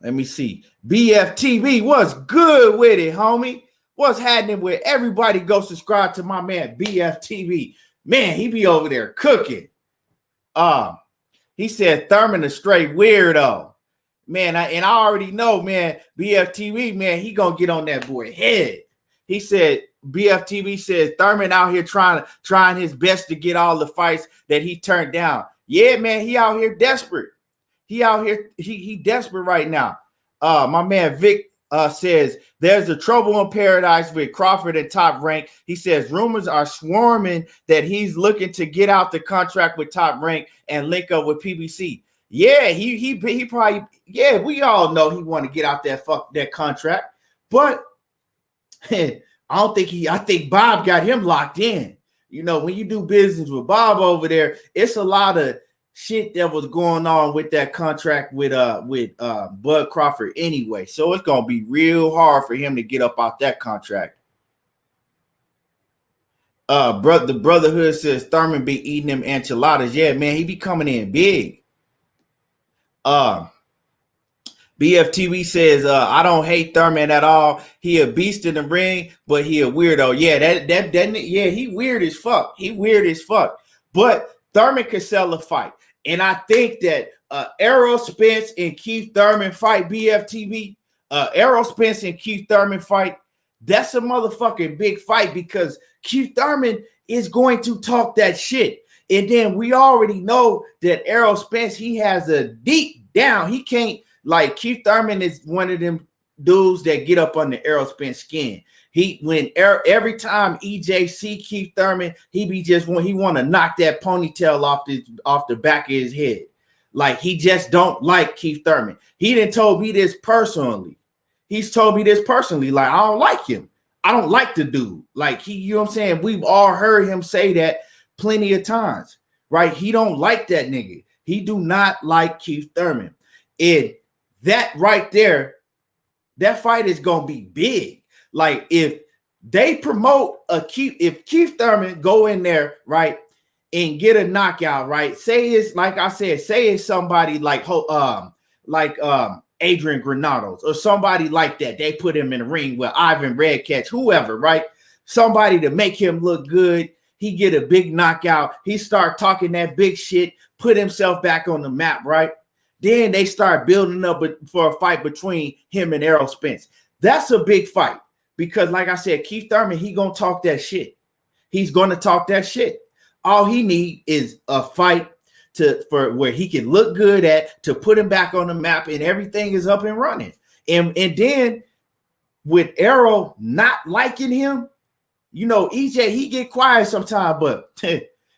Let me see. BFTV, what's good with it, homie? What's happening with everybody? Go subscribe to my man BFTV. Man, he be over there cooking. He said Thurman a straight weirdo. Man, I already know, man, BFTV, man, he gonna get on that boy head. He said, BFTV says Thurman out here trying his best to get all the fights that he turned down. Yeah, man, he out here desperate. He out here, he desperate right now. My man Vic says there's a trouble in paradise with Crawford at Top Rank. He says rumors are swarming that he's looking to get out the contract with Top Rank and link up with PBC. Yeah, he probably, yeah, we all know he want to get out that contract, but I think Bob got him locked in. You know, when you do business with Bob over there, it's a lot of shit that was going on with that contract with Bud Crawford anyway. So it's gonna be real hard for him to get up out that contract. The Brotherhood says Thurman be eating them enchiladas. Yeah, man, he be coming in big. BFTV says I don't hate Thurman at all. He a beast in the ring, but he a weirdo. Yeah, yeah, he weird as fuck. But Thurman could sell a fight. And I think that Errol Spence and Keith Thurman fight, BFTV, Errol Spence and Keith Thurman fight, that's a motherfucking big fight because Keith Thurman is going to talk that shit. And then we already know that Errol Spence, he has a deep down. He can't, like, Keith Thurman is one of them dudes that get up under Errol Spence skin. Every time EJ see Keith Thurman, he want to knock that ponytail off the back of his head. Like, he just don't like Keith Thurman. He done told me this personally. He's told me this personally. Like, I don't like him. I don't like the dude. Like, you know what I'm saying? We've all heard him say that plenty of times, right? He don't like that nigga. He do not like Keith Thurman. And that right there, that fight is gonna be big. Like, if they promote if Keith Thurman go in there, right, and get a knockout, right? Say it's, like I said, say it's somebody like Adrian Granados or somebody like that. They put him in the ring with Ivan Redcatch, whoever, right? Somebody to make him look good. He get a big knockout. He start talking that big shit, put himself back on the map, right? Then they start building up for a fight between him and Errol Spence. That's a big fight because, like I said, Keith Thurman, he gonna talk that shit. He's gonna talk that shit. All he need is a fight for where he can look good at, to put him back on the map, and everything is up and running. And then with Errol not liking him, you know, EJ, he get quiet sometimes, but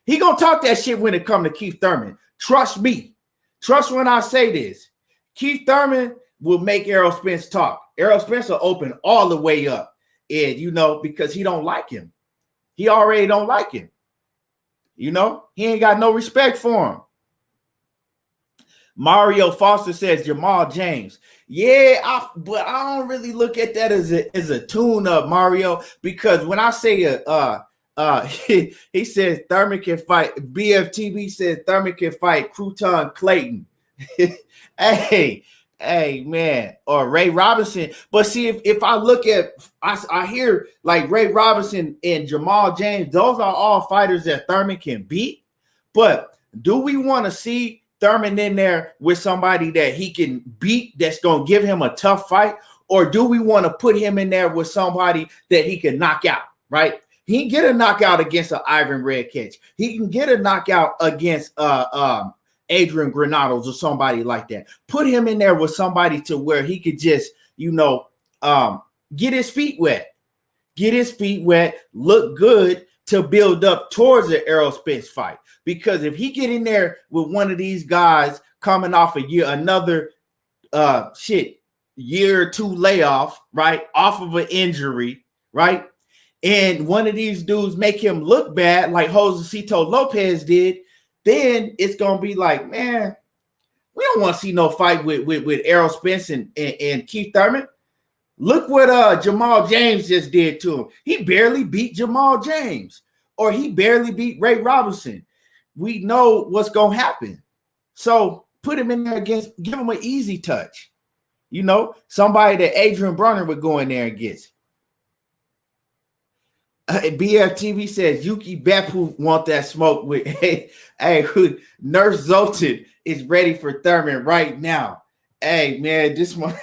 he gonna talk that shit when it come to Keith Thurman. Trust me. Trust when I say this. Keith Thurman will make Errol Spence talk. Errol Spence will open all the way up, and you know, because he don't like him. He already don't like him. You know, he ain't got no respect for him. Mario Foster says Jamal James. Yeah, but I don't really look at that as a tune-up, Mario, because when I say he says Thurman can fight. BFTV says Thurman can fight Crouton Clayton. hey, man, or Ray Robinson. But see, if I look at, I hear like Ray Robinson and Jamal James, those are all fighters that Thurman can beat. But do we want to see Thurman in there with somebody that he can beat that's going to give him a tough fight? Or do we want to put him in there with somebody that he can knock out, right? He can get a knockout against an Ivan Redkach. He can get a knockout against Adrian Granados or somebody like that. Put him in there with somebody to where he could just, get his feet wet. Get his feet wet, look good to build up towards the Errol Spence fight. Because if he get in there with one of these guys coming off another year or two layoff, right? Off of an injury, right? And one of these dudes make him look bad like Josecito Lopez did, then it's going to be like, man, we don't want to see no fight with Errol Spence and Keith Thurman. Look what Jamal James just did to him. He barely beat Jamal James, or he barely beat Ray Robinson. We know what's going to happen. So put him in there give him an easy touch. Somebody that Adrian Bronner would go in there and get. BFTV says Yuki Beppu want that smoke with Nurse Zoltan is ready for Thurman right now. Hey man, this one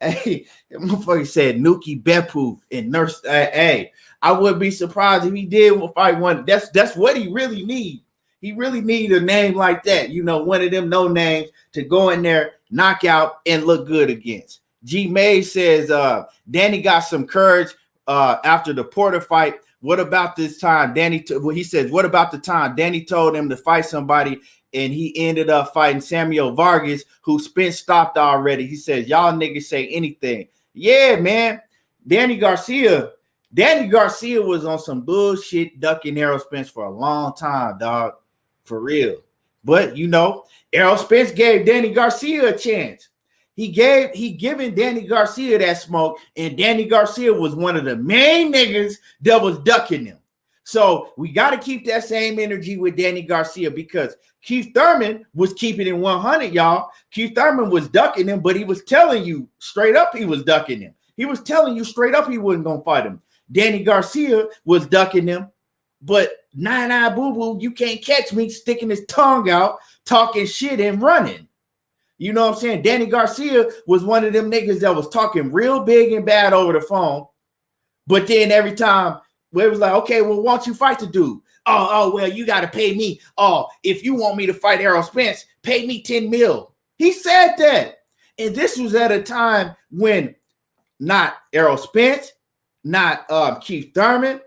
motherfucker said Nuki Beppu and Nurse. I wouldn't be surprised if he did fight one. That's what he really need. He really need a name like that. One of them no names to go in there, knock out, and look good against. G May says Danny got some courage after the Porter fight. What about this time? He says, what about the time Danny told him to fight somebody and he ended up fighting Samuel Vargas, who Spence stopped already? He says, y'all niggas say anything. Yeah, man. Danny Garcia was on some bullshit ducking Errol Spence for a long time, dog. For real. But, Errol Spence gave Danny Garcia a chance. He given Danny Garcia that smoke, and Danny Garcia was one of the main niggas that was ducking him. So we got to keep that same energy with Danny Garcia, because Keith Thurman was keeping it 100, y'all. Keith Thurman was ducking him, but he was telling you straight up he was ducking him. He was telling you straight up he wasn't going to fight him. Danny Garcia was ducking him, but nine-eye boo-boo, you can't catch me, sticking his tongue out, talking shit and running. You know what I'm saying? Danny Garcia was one of them niggas that was talking real big and bad over the phone. But then every time it was like, okay, well, why don't you fight the dude? Oh, well, you got to pay me. Oh, if you want me to fight Errol Spence, pay me 10 mil. He said that. And this was at a time when not Errol Spence, not Keith Thurman,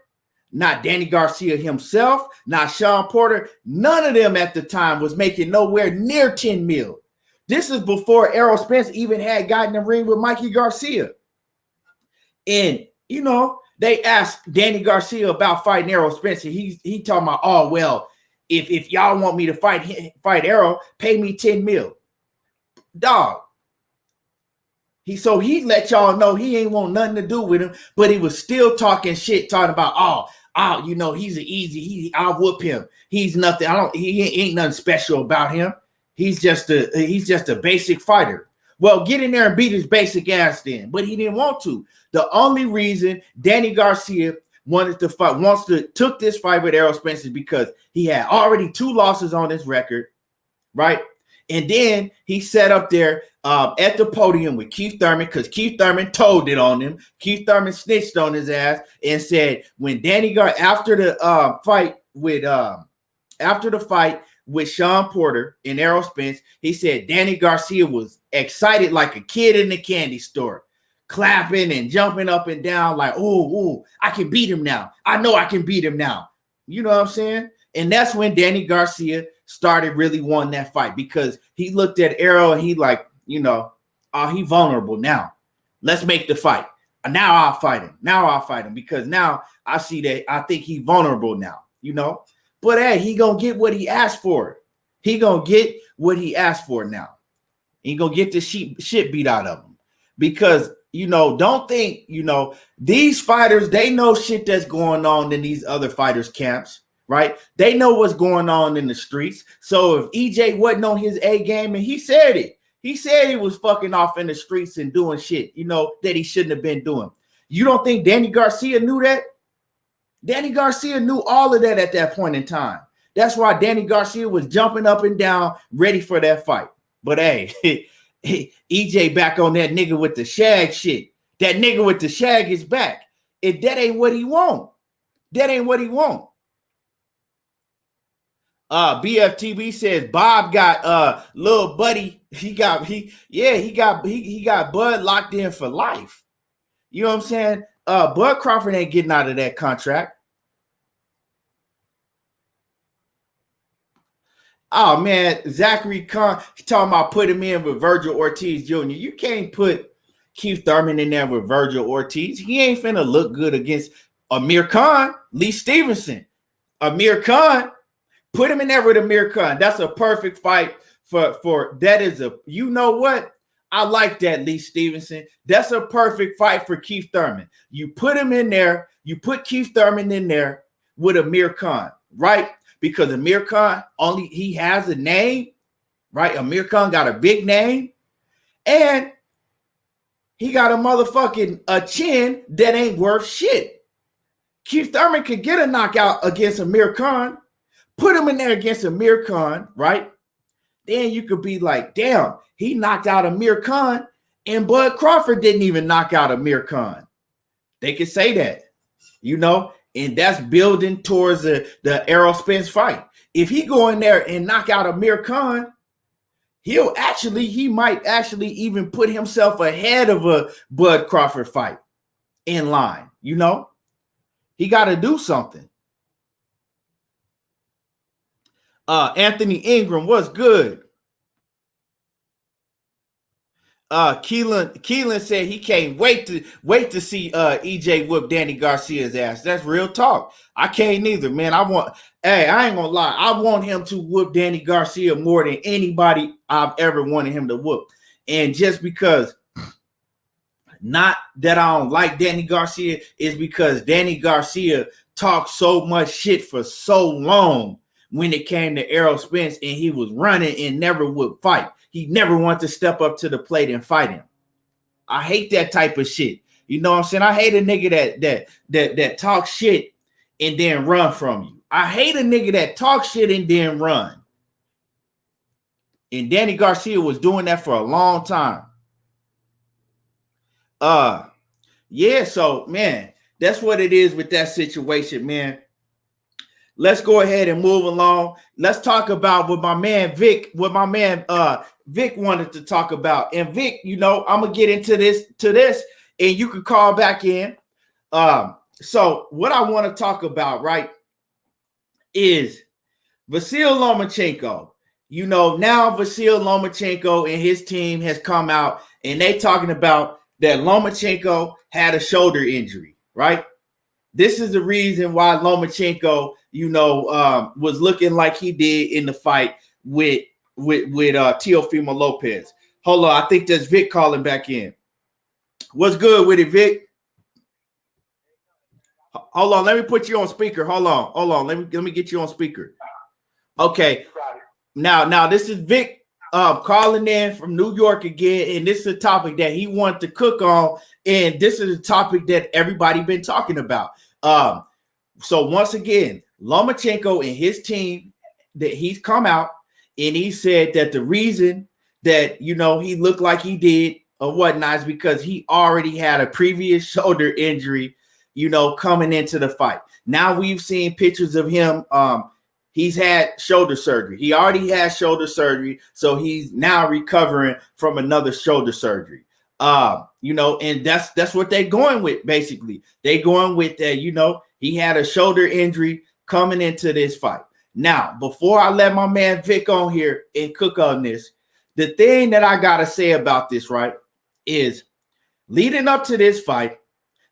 not Danny Garcia himself, not Sean Porter, none of them at the time was making nowhere near 10 mil. This is before Errol Spence even had gotten in the ring with Mikey Garcia. And, they asked Danny Garcia about fighting Errol Spence. And he talking about, oh, well, if y'all want me to fight Errol, pay me 10 mil. Dog. He let y'all know he ain't want nothing to do with him, but he was still talking shit, talking about, he's an easy, I'll whoop him. He's nothing. He ain't nothing special about him. He's just a basic fighter. Well, get in there and beat his basic ass then, but he didn't want to. The only reason Danny Garcia took this fight with Errol Spence is because he had already 2 losses on his record, right? And then he sat up there at the podium with Keith Thurman, because Keith Thurman told it on him. Keith Thurman snitched on his ass and said when after the fight with Sean Porter and Errol Spence, he said Danny Garcia was excited like a kid in the candy store, clapping and jumping up and down like, oh, I can beat him now. I know I can beat him now. You know what I'm saying? And that's when Danny Garcia started really wanting that fight, because he looked at Errol and he like, he vulnerable now. Let's make the fight. Now I'll fight him because now I see that I think he's vulnerable now, But hey, he gonna get what he asked for. He gonna get what he asked for now. He gonna get the shit beat out of him. Because, don't think, these fighters, they know shit that's going on in these other fighters' camps, right? They know what's going on in the streets. So if EJ wasn't on his A game, and he said it. He said he was fucking off in the streets and doing shit, that he shouldn't have been doing. You don't think Danny Garcia knew that? Danny Garcia knew all of that at that point in time. That's why Danny Garcia was jumping up and down, ready for that fight. But hey, EJ back on that nigga with the shag shit. That nigga with the shag is back. If that ain't what he want, That ain't what he want. BFTB says Bob got little buddy. He got Bud locked in for life. You know what I'm saying? Bud Crawford ain't getting out of that contract. Oh man, Zachary Khan talking about put him in with Virgil Ortiz Jr. You can't put Keith Thurman in there with Virgil Ortiz. He ain't finna look good against Amir Khan, Lee Stevenson. Amir Khan, put him in there with Amir Khan. That's a perfect fight for that is a, you know what? I like that, Lee Stevenson. That's a perfect fight for Keith Thurman. You put him in there, you put Keith Thurman in there with Amir Khan, right? Because Amir Khan he has a name, right? Amir Khan got a big name, and he got a chin that ain't worth shit. Keith Thurman could get a knockout against Amir Khan, put him in there against Amir Khan, right? Then you could be like, damn, he knocked out Amir Khan, and Bud Crawford didn't even knock out Amir Khan. They could say that, you know, and that's building towards the Errol Spence fight. If he go in there and knock out Amir Khan, he might actually even put himself ahead of a Bud Crawford fight in line, you know? He got to do something. Anthony Ingram, what's good? Keelan said he can't wait to see EJ whoop Danny Garcia's ass. That's real talk. I can't neither, man. I ain't gonna lie. I want him to whoop Danny Garcia more than anybody I've ever wanted him to whoop. And just because, not that I don't like Danny Garcia, is because Danny Garcia talked so much shit for so long when it came to Errol Spence, and he was running and never would fight. He never wanted to step up to the plate and fight him. I hate that type of shit. You know what I'm saying? I hate a nigga that talks shit and then run from you. I hate a nigga that talks shit and then run. And Danny Garcia was doing that for a long time. Yeah, so man, that's what it is with that situation, man. Let's go ahead and move along. Let's talk about what my man Vic wanted to talk about. And Vic, you know, I'm gonna get into this, and you can call back in. So what I want to talk about, right, is Vasyl Lomachenko. You know, now Vasyl Lomachenko and his team has come out, and they talking about that Lomachenko had a shoulder injury, right? This is the reason why Lomachenko, you know, was looking like he did in the fight with Teofimo Lopez. Hold on, I think that's Vic calling back in. What's good with it, Vic? Hold on, let me put you on speaker. Hold on. Let me get you on speaker. Okay. Now this is Vic calling in from New York again, and this is a topic that he wanted to cook on, and this is a topic that everybody been talking about. So once again, Lomachenko and his team, that he's come out and he said that the reason that, you know, he looked like he did or whatnot is because he already had a previous shoulder injury, you know, coming into the fight. Now we've seen pictures of him. He's had shoulder surgery. He already had shoulder surgery, so he's now recovering from another shoulder surgery. You know, and that's what they're going with, basically. They going with that, you know, he had a shoulder injury coming into this fight. Now, before I let my man Vic on here and cook on this, the thing that I gotta say about this, right, is leading up to this fight,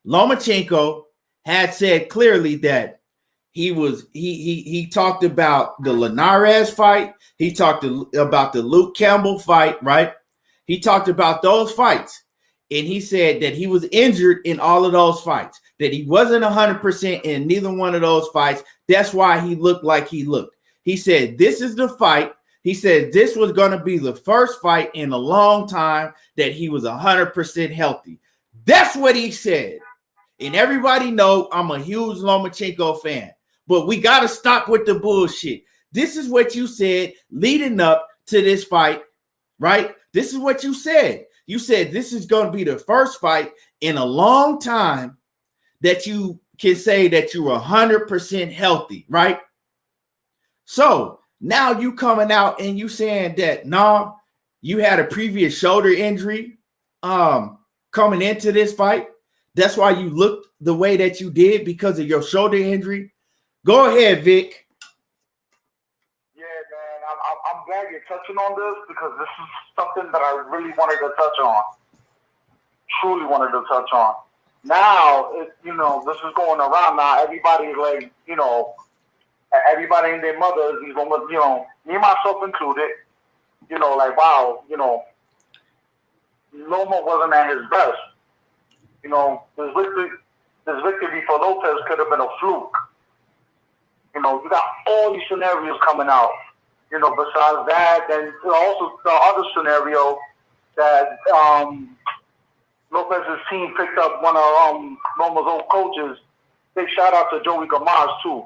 Lomachenko had said clearly that he talked about the Linares fight. He talked about the Luke Campbell fight, right? He talked about those fights. And he said that he was injured in all of those fights, that he wasn't 100% in neither one of those fights. That's why he looked like he looked. He said, this is the fight. He said this was going to be the first fight in a long time that he was 100% healthy. That's what he said. And everybody know I'm a huge Lomachenko fan, but we got to stop with the bullshit. This is what you said leading up to this fight, right? This is what you said. You said this is going to be the first fight in a long time that you can say that you're 100% healthy, right? So now you coming out and you saying that, nah, you had a previous shoulder injury coming into this fight. That's why you looked the way that you did, because of your shoulder injury. Go ahead, Vic. Yeah, man, I'm glad you're touching on this, because this is something that I really wanted to touch on. Truly wanted to touch on. Now, this is going around now. Everybody's like, everybody and their mothers, me myself included, like, wow, Loma wasn't at his best. This victory for Lopez could have been a fluke. You got all these scenarios coming out. Besides that, then also the other scenario that Lopez's team picked up one of Loma's old coaches. Big shout out to Joey Gamaz too.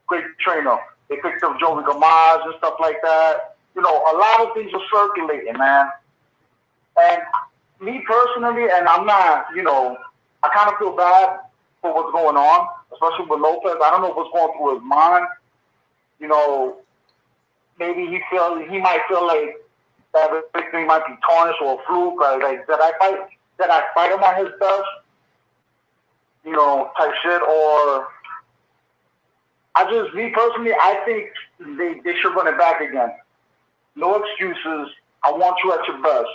Great trainer. They picked up Joey Gamaz and stuff like that. A lot of things are circulating, man. And me personally, and I'm not, I kind of feel bad for what's going on, especially with Lopez. I don't know what's going through his mind. Maybe he might feel like that victory might be tarnished or a fluke. Like, did I fight him on his best? Type shit. Or me personally, I think they should run it back again. No excuses. I want you at your best.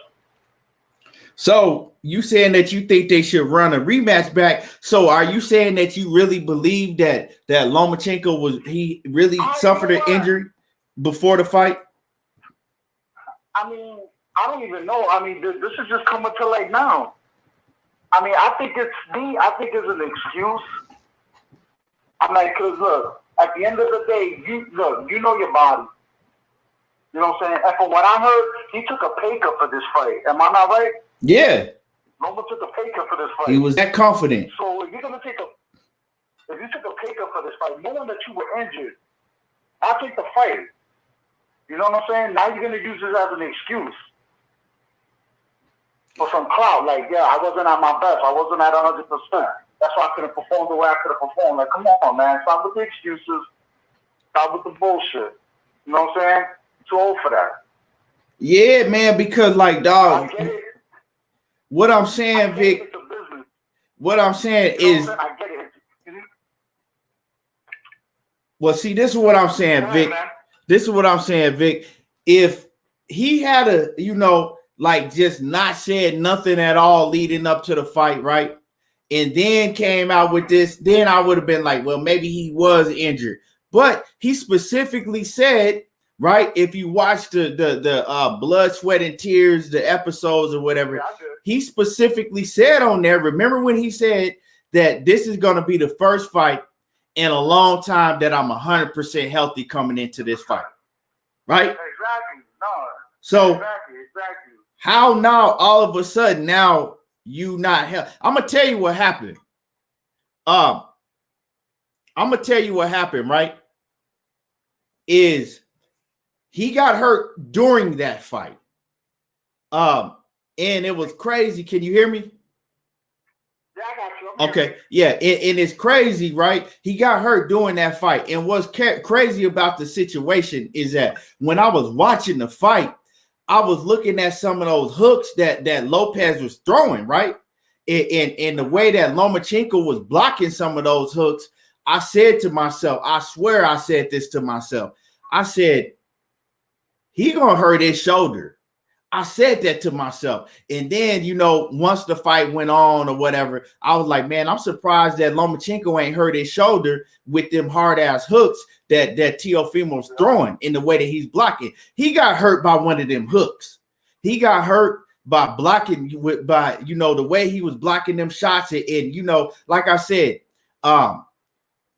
So you saying that you think they should run a rematch back? So are you saying that you really believe that Lomachenko he really suffered an injury before the fight? I mean, I don't even know. I mean, this is just coming to light now. I mean, I think it's an excuse. I'm like, because look, at the end of the day, you know your body. You know what I'm saying? And from what I heard, he took a pay cut for this fight. Am I not right? Yeah. Loma took a pay cut for this fight. He was that confident. So if you took a pay cut for this fight, knowing that you were injured, I'll take the fight. You know what I'm saying? Now you're gonna use this as an excuse for some clout. Like, yeah, I wasn't at my best. I wasn't at 100%. That's why I couldn't perform the way I could have performed. Like, come on, man. Stop with the excuses. Stop with the bullshit. You know what I'm saying? Too old for that. Yeah, man, because like, dog, what I'm saying, Vic, what I'm saying is, I get it. well, see, this is what I'm saying, Vic. This is what I'm saying, Vic. If he had just not said nothing at all leading up to the fight, right? And then came out with this, then I would have been like, well, maybe he was injured. But he specifically said, right, if you watch the Blood, Sweat, and Tears, the episodes or whatever, yeah, he specifically said on there, remember when he said that this is going to be the first fight in a long time that I'm 100% healthy coming into this fight, right? Exactly. No. So exactly. How now all of a sudden now you not healthy? I'm gonna tell you what happened. I'm gonna tell you what happened, right? Is he got hurt during that fight. And it was crazy. Can you hear me? Yeah, I got you. Okay. Yeah. And it's crazy, right? He got hurt during that fight. And what's crazy about the situation is that when I was watching the fight, I was looking at some of those hooks that Lopez was throwing, right? And the way that Lomachenko was blocking some of those hooks, I said to myself, I swear I said this to myself. I said, he gonna hurt his shoulder. I said that to myself. And then, once the fight went on or whatever, I was like, man, I'm surprised that Lomachenko ain't hurt his shoulder with them hard-ass hooks that Teofimo's throwing in the way that he's blocking. He got hurt by one of them hooks. He got hurt by blocking the way he was blocking them shots. And like I said,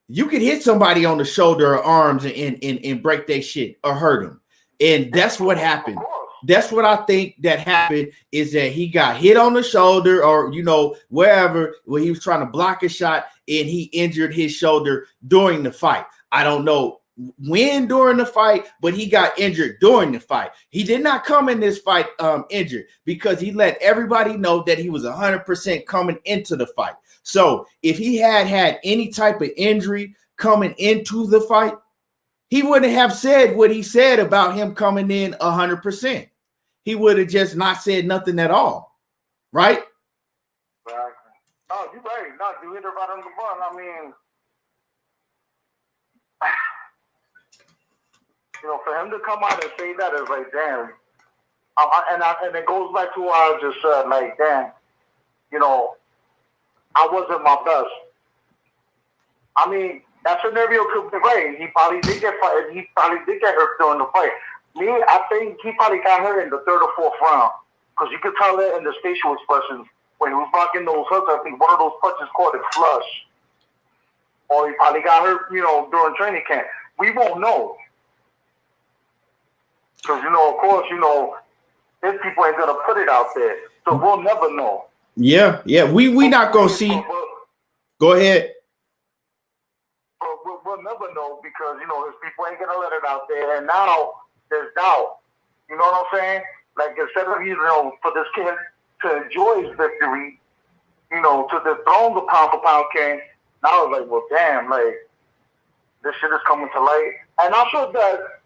you could hit somebody on the shoulder or arms and break their shit or hurt them. And that's what happened. That's what I think that happened, is that he got hit on the shoulder or, wherever where he was trying to block a shot and he injured his shoulder during the fight. I don't know win during the fight, but he got injured during the fight. He did not come in this fight injured because he let everybody know that he was 100% coming into the fight. So if he had any type of injury coming into the fight, he wouldn't have said what he said about him coming in 100%. He would have just not said nothing at all, right? Right. Oh, you're right. No, you hit it right on the button. I mean, you know, for him to come out and say that is like, damn. And it goes back to what I just said, like, damn, you know, I wasn't my best. I mean, that scenario could be right. He probably did get hurt during the fight. Me, I think he probably got hurt in the third or fourth round because you could tell it in the facial expressions when he was blocking those hooks. I think one of those punches caught it flush, or he probably got hurt, you know, during training camp. We won't know because, you know, of course, you know, these people ain't gonna put it out there, so we'll never know. Yeah. We not gonna see. Go ahead. We'll never know because, you know, his people ain't gonna let it out there, and now there's doubt. You know what I'm saying? Like, instead of, you know, for this kid to enjoy his victory, you know, to dethrone the pound for pound king, now it's like, well, damn, like, this shit is coming to light. And I'm sure that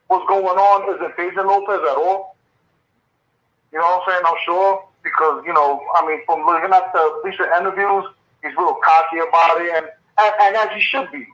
what's going on isn't phasing Lopez at all. You know what I'm saying? I'm sure because, you know, I mean, from looking at the recent interviews, he's real cocky about it, and as he should be.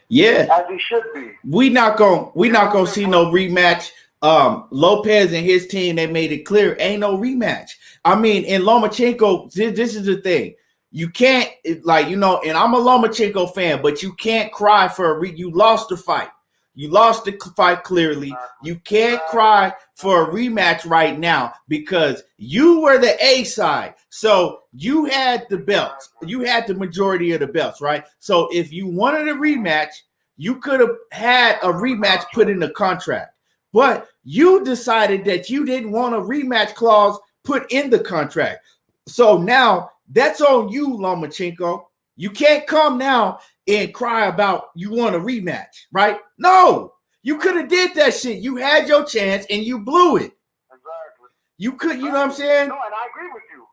Yeah, as he should be. We not gonna see no rematch. Lopez and his team, they made it clear ain't no rematch. I mean, in Lomachenko, this is the thing. You can't, like, you know, and I'm a Lomachenko fan, but you can't cry for you lost the fight. You lost the fight clearly. You can't cry for a rematch right now because you were the A side. So you had the belts. You had the majority of the belts, right? So if you wanted a rematch, you could have had a rematch put in the contract. But you decided that you didn't want a rematch clause put in the contract. So now that's on you, Lomachenko. You can't come now and cry about you want a rematch, right? No, you could have did that shit. You had your chance and you blew it. Exactly. You could, you know what I'm saying? No, and I agree with you.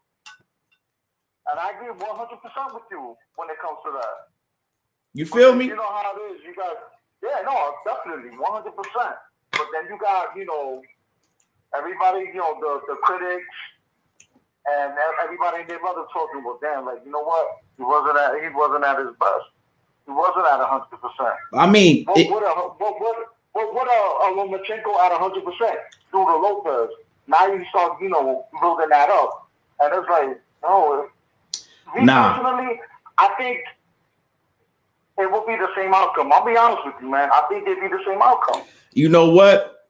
And I agree 100% with you when it comes to that. You feel me? You know how it is. You got, yeah, no, definitely 100%. But then you got, you know, everybody, you know, the critics and everybody and their mother talking. Well, damn, like, you know what? He wasn't at his best. He wasn't at 100%. I mean, what a Lomachenko at 100% through the Lopez. Now you start, you know, building that up, and it's like, no. Personally, I think it will be the same outcome. I'll be honest with you, man. I think it'd be the same outcome. You know what?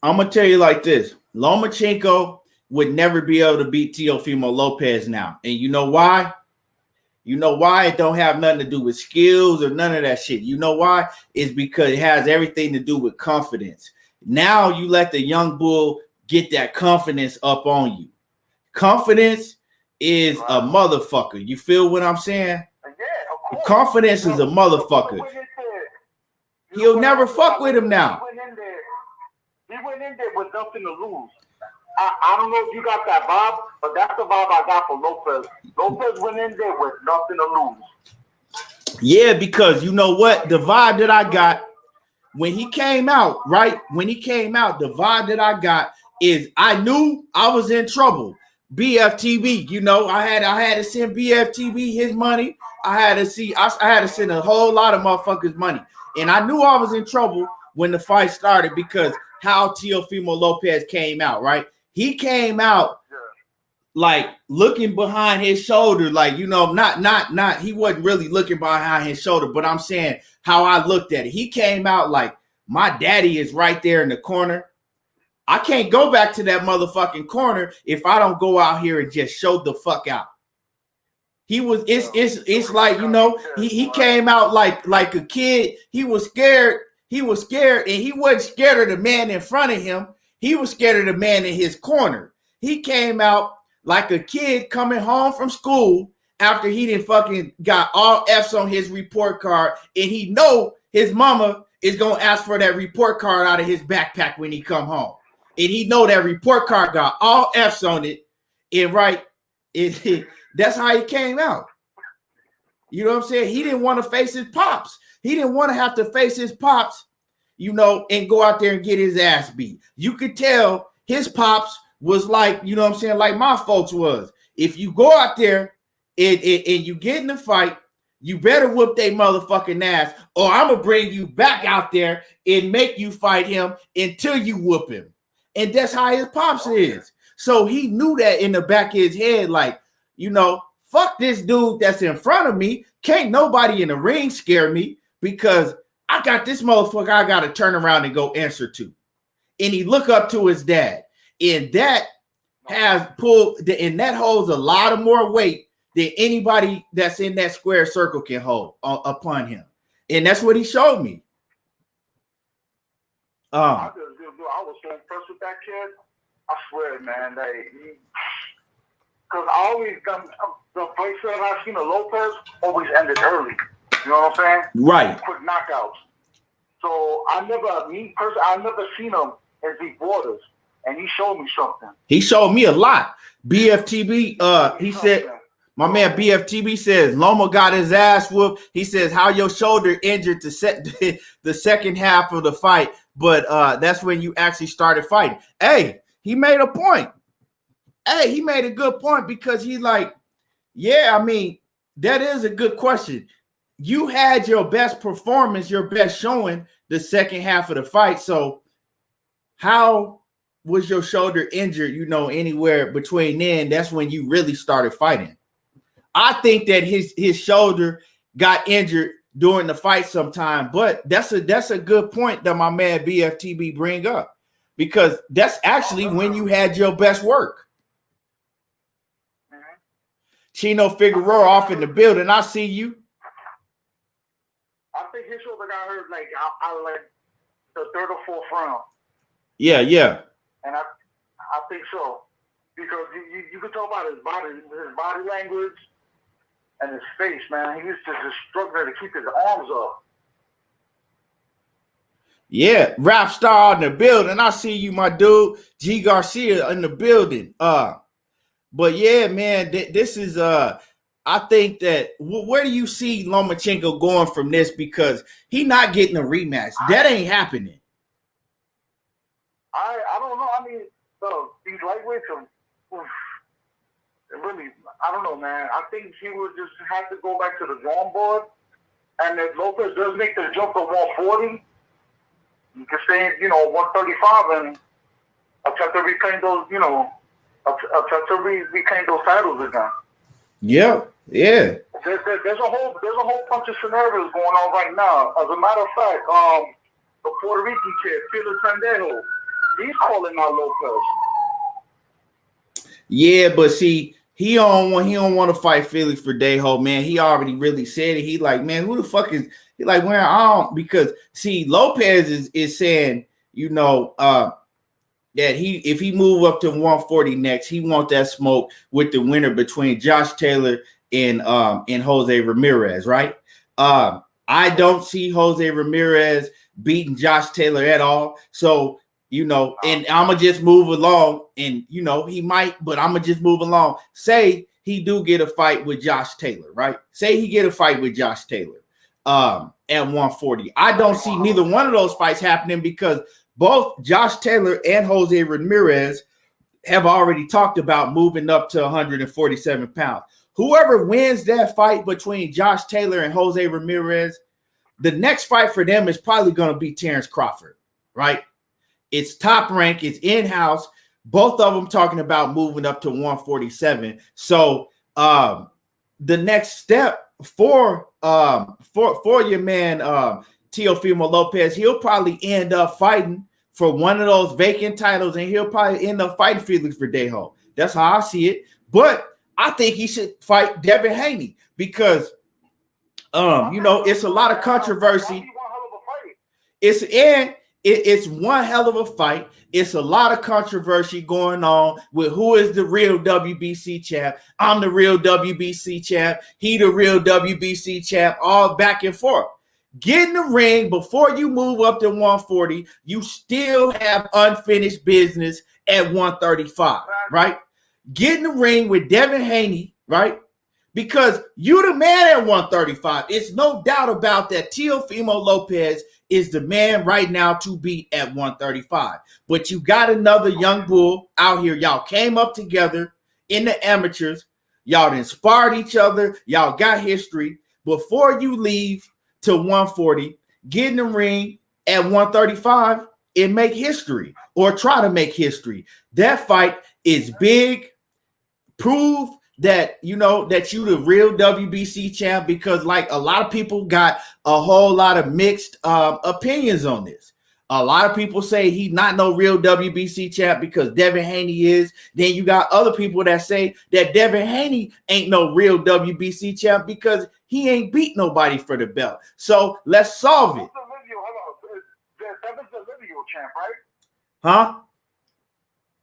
I'm gonna tell you like this: Lomachenko would never be able to beat Teofimo Lopez now, and you know why? You know why? It don't have nothing to do with skills or none of that shit. You know why? It's because it has everything to do with confidence. Now you let the young bull get that confidence up on you. Confidence is a motherfucker. You feel what I'm saying? Yeah, of course. Confidence is a motherfucker. He'll never fuck with him now. He went in there with nothing to lose. I don't know if you got that vibe, but that's the vibe I got from Lopez. Lopez went in there with nothing to lose. Yeah, because you know what? The vibe that I got when he came out, right? When he came out, the vibe that I got is I knew I was in trouble. BFTB, you know, I had to send BFTB his money. I had to send a whole lot of motherfuckers money. And I knew I was in trouble when the fight started because how Teofimo Lopez came out, right? He came out like looking behind his shoulder, like, you know, not he wasn't really looking behind his shoulder, but I'm saying how I looked at it. He came out like my daddy is right there in the corner. I can't go back to that motherfucking corner if I don't go out here and just show the fuck out. He was it's like, you know, he came out like a kid. He was scared, and he wasn't scared of the man in front of him. He was scared of the man in his corner. He came out like a kid coming home from school after he done fucking got all F's on his report card, and he know his mama is gonna ask for that report card out of his backpack when he come home, and he know that report card got all F's on it, and that's how he came out. You know what I'm saying? He didn't want to face his pops. He didn't want to have to face his pops, you know, and go out there and get his ass beat. You could tell his pops was like, you know what I'm saying, like my folks was. If you go out there and you get in the fight, you better whoop they motherfucking ass, or I'm gonna bring you back out there and make you fight him until you whoop him. And that's how his pops is. So he knew that in the back of his head, like, you know, fuck this dude that's in front of me. Can't nobody in the ring scare me because I got this motherfucker I got to turn around and go answer to. And he look up to his dad. And that has pulled, and that holds a lot of more weight than anybody that's in that square circle can hold upon him. And that's what he showed me. I was so impressed with that kid. I swear, man. Because I always got the fights that I've seen of Lopez always ended early. You know what I'm saying? Right. Quick knockouts. So I've never seen him in deep waters. And he showed me something. He showed me a lot. BFTB, he said, my man BFTB says, Loma got his ass whooped. He says, how your shoulder injured the second half of the fight, but that's when you actually started fighting. Hey, he made a point. Hey, he made a good point because he's like, yeah, I mean, that is a good question. You had your best performance, your best showing the second half of the fight. So how was your shoulder injured, you know, anywhere between then? That's when you really started fighting. I think that his shoulder got injured during the fight sometime, but that's a good point that my man BFTB bring up, because that's actually when you had your best work. Chino Figueroa off in the building. I see you. I think his shoulder got hurt like the third or fourth round. Yeah. And I think so. Because you can talk about his body language and his face, man. He was just struggling to keep his arms up. Yeah, rap star in the building. I see you, my dude. G Garcia in the building. But yeah, man, this is I think that where do you see Lomachenko going from this? Because he not getting a rematch. That ain't happening. I don't know. I mean, these lightweights are really, I don't know, man. I think he would just have to go back to the drawing board. And if Lopez does make the jump to 140, you can stay, 135 and attempt to reclaim those, reclaim those titles again. Yeah. There's a whole bunch of scenarios going on right now. As a matter of fact, the Puerto Rican kid, Felix Sandejo, he's calling out Lopez. Yeah, but see, he don't want to fight Felix Verdejo, man. He already really said it. He like, man, who the fuck is he like? Where I don't, because see, Lopez is saying, that if he move up to 140 next, he want that smoke with the winner between Josh Taylor and Jose Ramirez, right? I don't see Jose Ramirez beating Josh Taylor at all. So, and I'm going to just move along, and, he might, but I'm going to just move along. Say he do get a fight with Josh Taylor, right? Say he get a fight with Josh Taylor at 140. I don't see neither one of those fights happening because both Josh Taylor and Jose Ramirez have already talked about moving up to 147 pounds. Whoever wins that fight between Josh Taylor and Jose Ramirez, the next fight for them is probably going to be Terrence Crawford, right? It's top rank. It's in-house. Both of them talking about moving up to 147. So the next step for your man Teofimo Lopez, he'll probably end up fighting for one of those vacant titles, and he'll probably end up fighting Felix Verdejo. That's how I see it. But I think he should fight Devin Haney because, it's a lot of controversy. It's one hell of a fight. It's a lot of controversy going on with who is the real WBC champ. I'm the real WBC champ. He the real WBC champ. All back and forth. Get in the ring before you move up to 140. You still have unfinished business at 135, right? Get in the ring with Devin Haney, right? Because you the man at 135. It's no doubt about that. Teofimo Lopez is the man right now to beat at 135. But you got another young bull out here. Y'all came up together in the amateurs. Y'all inspired each other. Y'all got history. Before you leave to 140, get in the ring at 135 and make history, or try to make history. That fight is big. Prove that that you the real WBC champ, because like a lot of people got a whole lot of mixed opinions on this. A lot of people say he's not no real WBC champ because Devin Haney is. Then you got other people that say that Devin Haney ain't no real WBC champ because he ain't beat nobody for the belt. So let's solve it. Devin's the lineal champ, right? Huh?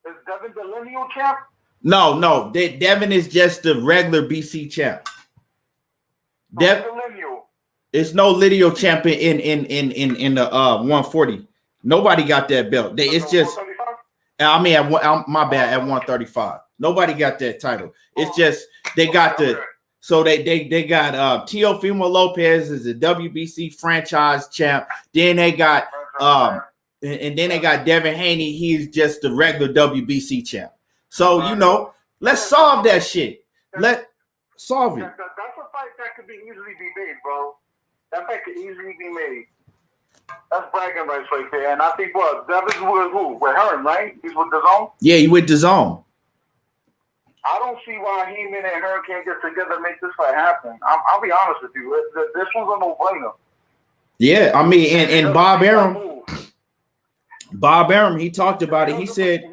Is Devin the lineal champ? No. Devin is just the regular BC champ. It's no lineal champion in the 140. Nobody got that belt. It's just, I mean, my bad, at 135. Nobody got that title. It's just they got so they got Teofimo Lopez is the WBC franchise champ. Then they got and then they got Devin Haney. He's just the regular WBC champ. So let's solve that shit. Let's solve it. That's a fight that could be easily be made, bro. That fight could easily be made. That's bragging rights right there. And I think Devin's with who? With Hearn, right? He's with DAZN? Yeah, he with DAZN. I don't see why Heyman and Hearn can't get together and make this fight happen. I'll be honest with you. This one's a no-brainer. Yeah, I mean, and Bob Arum, he talked about it. He said,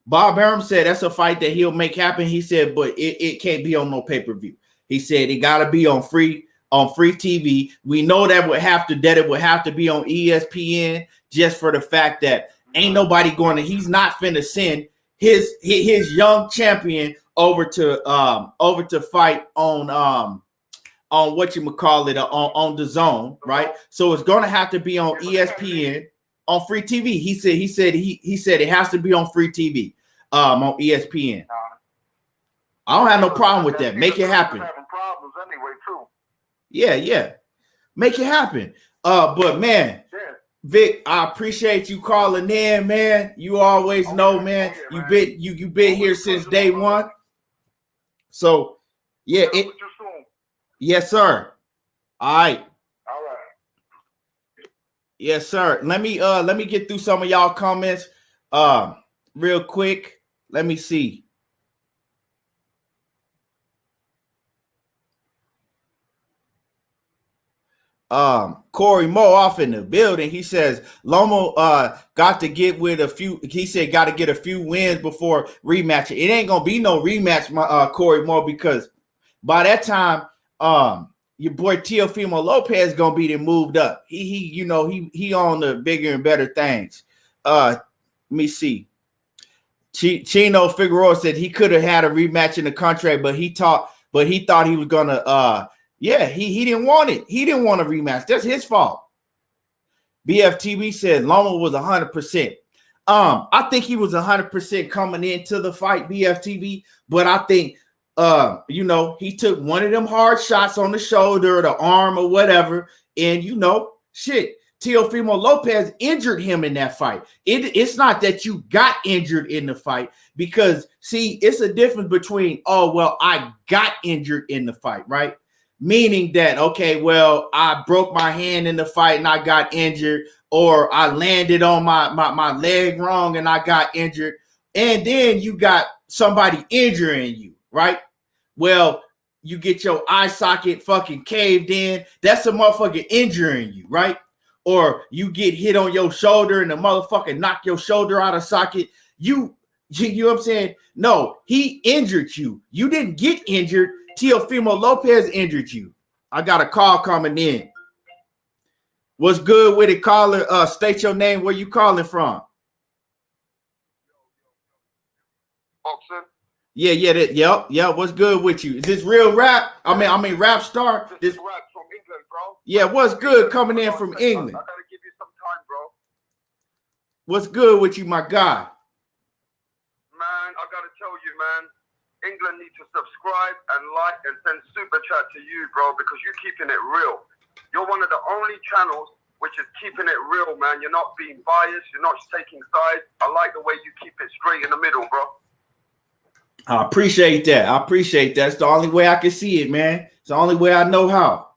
Bob Arum said that's a fight that he'll make happen. He said, but it can't be on no pay-per-view. He said it got to be on free TV. We know that it would have to be on ESPN, just for the fact that ain't nobody he's not finna send his young champion over to fight on whatchamacallit, on DAZN, right? So it's gonna have to be on ESPN, on free TV. He said it has to be on free TV, on ESPN. I don't have no problem with that. Make it happen. Yeah. Make it happen. But man, Vic, I appreciate you calling in, man. You always know, man. You been here since day one. So yeah, yes, sir. All right. Yes, sir. Let me get through some of y'all comments real quick. Let me see. Corey Moe off in the building. He says Lomo got to get with a few. He said got to get a few wins before rematch. It ain't gonna be no rematch, Corey Moe, because by that time, your boy Teofimo Lopez gonna be moved up. He on the bigger and better things. Let me see. Chino Figueroa said he could have had a rematch in the contract, but he thought he was gonna yeah, he didn't want it. He didn't want a rematch. That's his fault. BFTV said Loma was 100%. I think he was 100% coming into the fight, BFTV, but I think he took one of them hard shots on the shoulder or the arm or whatever, and Teofimo Lopez injured him in that fight. It's not that you got injured in the fight, because see, it's a difference between, I got injured in the fight, right? Meaning that, okay, well, I broke my hand in the fight and I got injured, or I landed on my leg wrong and I got injured, and then you got somebody injuring you, right? Well, you get your eye socket fucking caved in. That's a motherfucker injuring you, right? Or you get hit on your shoulder and the motherfucker knock your shoulder out of socket. You know what I'm saying? No, he injured you. You didn't get injured. Teofimo Lopez injured you. I got a call coming in. What's good with it, caller? State your name. Where you calling from? Boxing. Yeah. What's good with you? Is this real rap? I mean, rap star. This rap from England, bro. Yeah, what's good coming in from England? I gotta give you some time, bro. What's good with you, my guy? Man, I gotta tell you, man. England need to subscribe and like and send super chat to you, bro, because you're keeping it real. You're one of the only channels which is keeping it real, man. You're not being biased. You're not taking sides. I like the way you keep it straight in the middle, bro. I appreciate that. It's the only way I can see it, man. It's the only way I know how.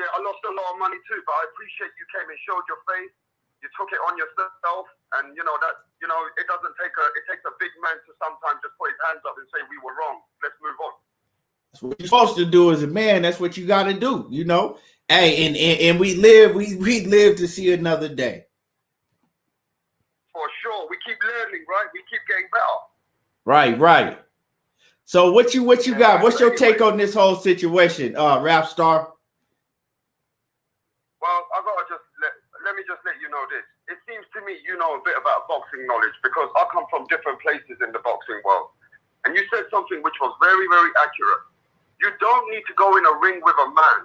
Yeah, I lost a lot of money too, but I appreciate you came and showed your face. You took it on yourself, and it doesn't take it takes a big man to sometimes just put his hands up and say we were wrong. Let's move on. That's what you're supposed to do as a man. That's what you got to do, you know. Hey, and we live to see another day. For sure, we keep learning, right? We keep getting better. Right. So what you got? What's your take on this whole situation, rap star? Well, let me just let you know this. It seems to me you know a bit about boxing knowledge because I come from different places in the boxing world. And you said something which was very, very accurate. You don't need to go in a ring with a man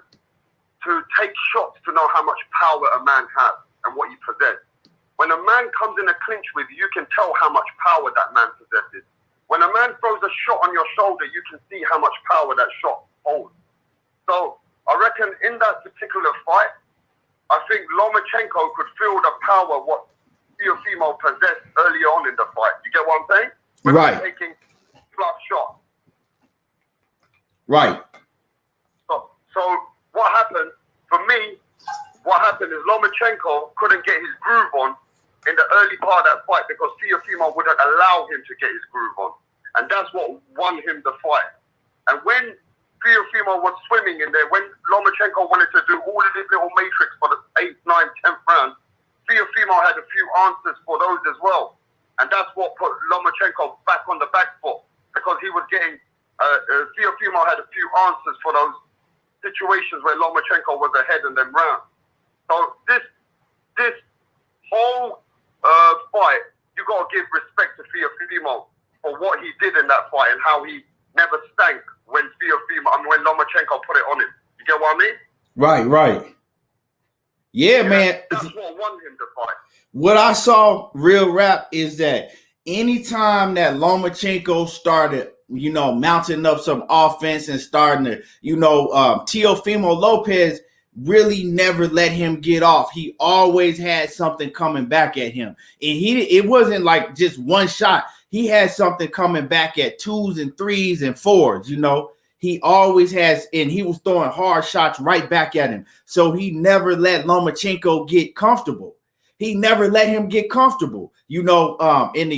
to take shots to know how much power a man has and what he possesses. When a man comes in a clinch with you, you can tell how much power that man possesses. When a man throws a shot on your shoulder, you can see how much power that shot holds. So I reckon in that particular fight, I think Lomachenko could feel the power what Teofimo possessed early on in the fight. You get what I'm saying? Right. Taking fluff shots. Right. So what happened, for me, is Lomachenko couldn't get his groove on in the early part of that fight because Teofimo wouldn't allow him to get his groove on. And that's what won him the fight. And when Teofimo was swimming in there, when Lomachenko wanted to do all of this little matrix for the 8th, 9th, 10th round, Teofimo had a few answers for those as well. And that's what put Lomachenko back on the back foot because he was getting, Teofimo had a few answers for those situations where Lomachenko was ahead in them rounds. So this whole fight, you got to give respect to Teofimo for what he did in that fight and how he never stank when Lomachenko put it on him. You get what I mean? Right. Yeah, man. That's what won him the fight. What I saw, real rap, is that anytime that Lomachenko started, mounting up some offense and starting to, Teofimo Lopez really never let him get off. He always had something coming back at him. And it wasn't like just one shot. He had something coming back at 2s and 3s and 4s, He always has, and he was throwing hard shots right back at him. So he never let Lomachenko get comfortable. In the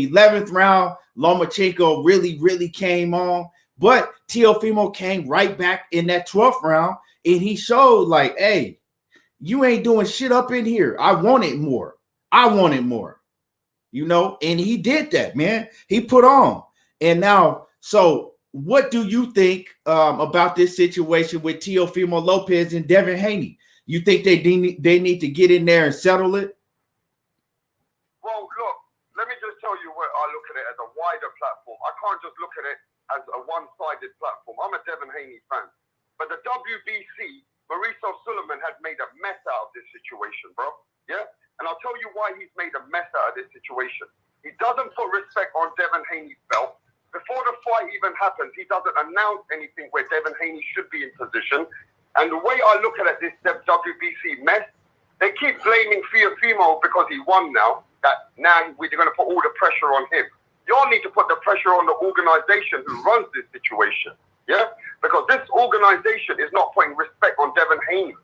11th round, Lomachenko really came on. But Teofimo came right back in that 12th round, and he showed like, hey, you ain't doing shit up in here. I wanted more. And he did that, man. He put on. And now, so what do you think about this situation with Teofimo Lopez and Devin Haney? You think they need to get in there and settle it? Well, look, let me just tell you where I look at it as a wider platform. I can't just look at it as a one-sided platform. I'm a Devin Haney fan. But the WBC, Mauricio Sulaiman has made a mess out of this situation, bro. Yeah? And I'll tell you why he's made a mess out of this situation. He doesn't put respect on Devin Haney's belt. Before the fight even happens, he doesn't announce anything where Devin Haney should be in position. And the way I look at this WBC mess, they keep blaming Teofimo because he won now, that now we're going to put all the pressure on him. Y'all need to put the pressure on the organization who runs this situation, yeah? Because this organization is not putting respect on Devin Haney,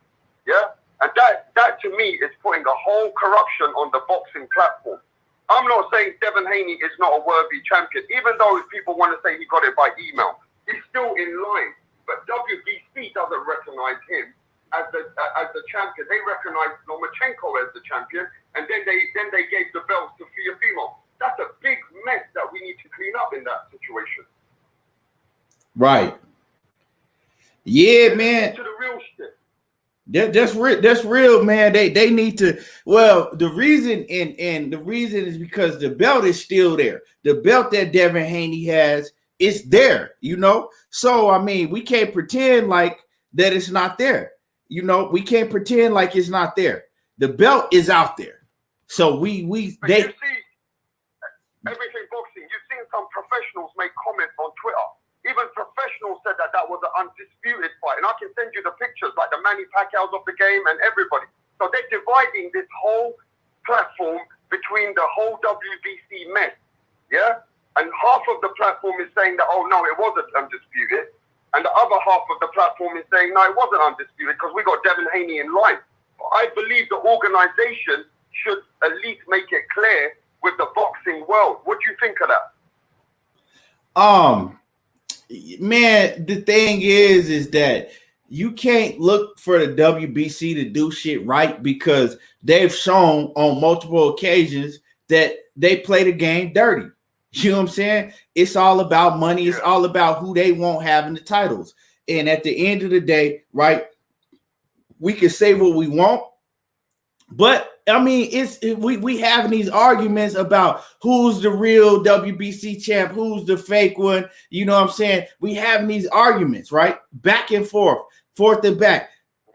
yeah? And that to me is putting a whole corruption on the boxing platform. I'm not saying Devin Haney is not a worthy champion, even though people want to say he got it by email. He's still in line, but WBC doesn't recognize him as the champion. They recognize Lomachenko as the champion, and then they gave the belts to Teofimo. That's a big mess that we need to clean up in that situation. Right. Yeah, man. To the real shit. That's real, man. They need to. Well, the reason and the reason is because the belt is still there. The belt that Devin Haney has is there, you know. So I mean, we can't pretend like that it's not there. You know, we can't pretend like it's not there. The belt is out there. So But you see, everything boxing. You've seen some professionals make comments on Twitter. Even professionals said that was an undisputed fight. And I can send you the pictures, like the Manny Pacquiao's of the game and everybody. So they're dividing this whole platform between the whole WBC mess. Yeah? And half of the platform is saying that, oh, no, it wasn't undisputed. And the other half of the platform is saying, no, it wasn't undisputed because we got Devin Haney in line. I believe the organization should at least make it clear with the boxing world. What do you think of that? Man, the thing is that you can't look for the WBC to do shit right because they've shown on multiple occasions that they play the game dirty. You know what I'm saying? It's all about money. It's all about who they want having the titles. And at the end of the day, right, we can say what we want, but I mean, we having these arguments about who's the real WBC champ, who's the fake one. You know what I'm saying? We having these arguments, right? Back and forth and back.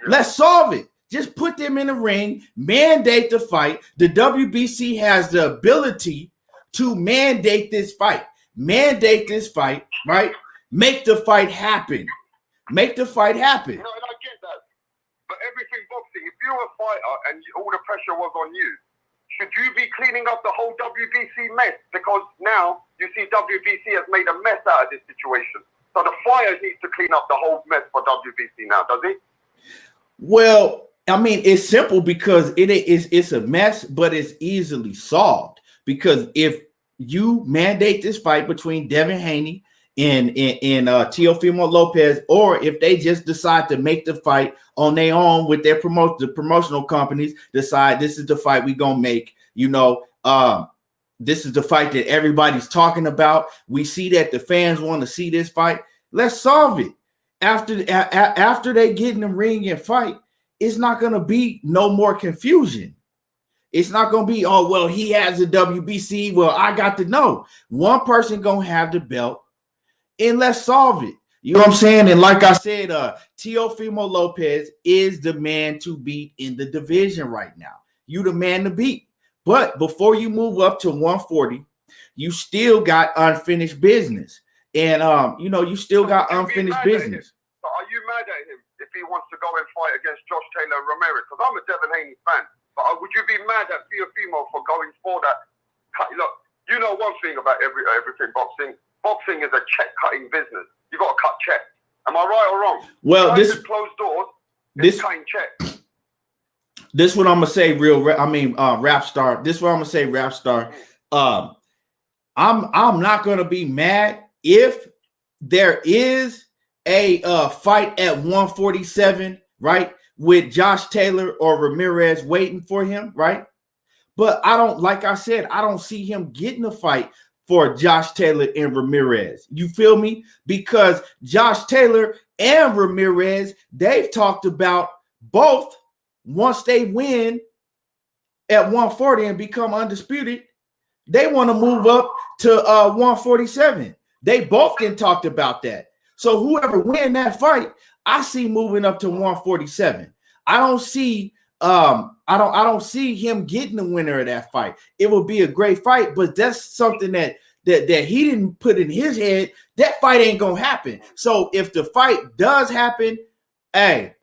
Let's solve it. Just put them in the ring, mandate the fight. The WBC has the ability to mandate this fight. Mandate this fight, right? Make the fight happen. Make the fight happen. No, and I get that. But everything boxing, if you're a fighter and all the pressure was on you, should you be cleaning up the whole WBC mess? Because now you see WBC has made a mess out of this situation. So the fighter needs to clean up the whole mess for WBC now, does he? Well, I mean, it's simple because it's a mess, but it's easily solved. Because if you mandate this fight between Devin Haney and Teofimo Lopez, or if they just decide to make the fight on their own with their promotional companies, decide this is the fight we're gonna make, you know, this is the fight that everybody's talking about. We see that the fans want to see this fight. Let's solve it. After they get in the ring and fight, it's not gonna be no more confusion. It's not going to be, oh, well, he has a WBC. Well, I got to know. One person going to have the belt, and let's solve it. You know what I'm saying? And like I said, Teofimo Lopez is the man to beat in the division right now. You the man to beat. But before you move up to 140, you still got unfinished business. And, you know, you still got unfinished business. So are you mad at him if he wants to go and fight against Josh Taylor and Ramirez? Because I'm a Devin Haney fan. But would you be mad at Teofimo for going for that? Look, you know one thing about everything boxing. Boxing is a check-cutting business. You got to cut checks. Am I right or wrong? Well, this closed doors. This cutting checks. This what I'm gonna say. Rap star. This what I'm gonna say. Rap star. I'm not gonna be mad if there is a fight at 147, right? With Josh Taylor or Ramirez waiting for him, right? But I don't see him getting a fight for Josh Taylor and Ramirez. You feel me? Because Josh Taylor and Ramirez, they've talked about both once they win at 140 and become undisputed, they want to move up to 147. They both then talked about that. So whoever win that fight, I see moving up to 147. I don't see him getting the winner of that fight. It will be a great fight, but that's something that he didn't put in his head. That fight ain't gonna happen. So if the fight does happen, hey,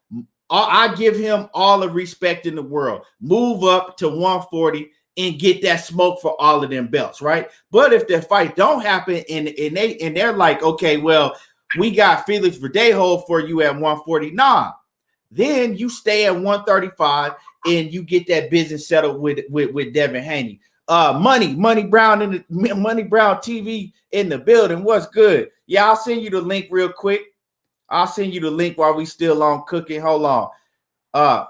I give him all the respect in the world. Move up to 140 and get that smoke for all of them belts, right? But if the fight don't happen and they're like, okay, well, we got Felix Verdejo for you at 140. Nah, then you stay at 135 and you get that business settled with Devin Haney. Money Brown TV in the building. What's good? Yeah, I'll send you the link real quick. I'll send you the link while we still on cooking. Hold on. I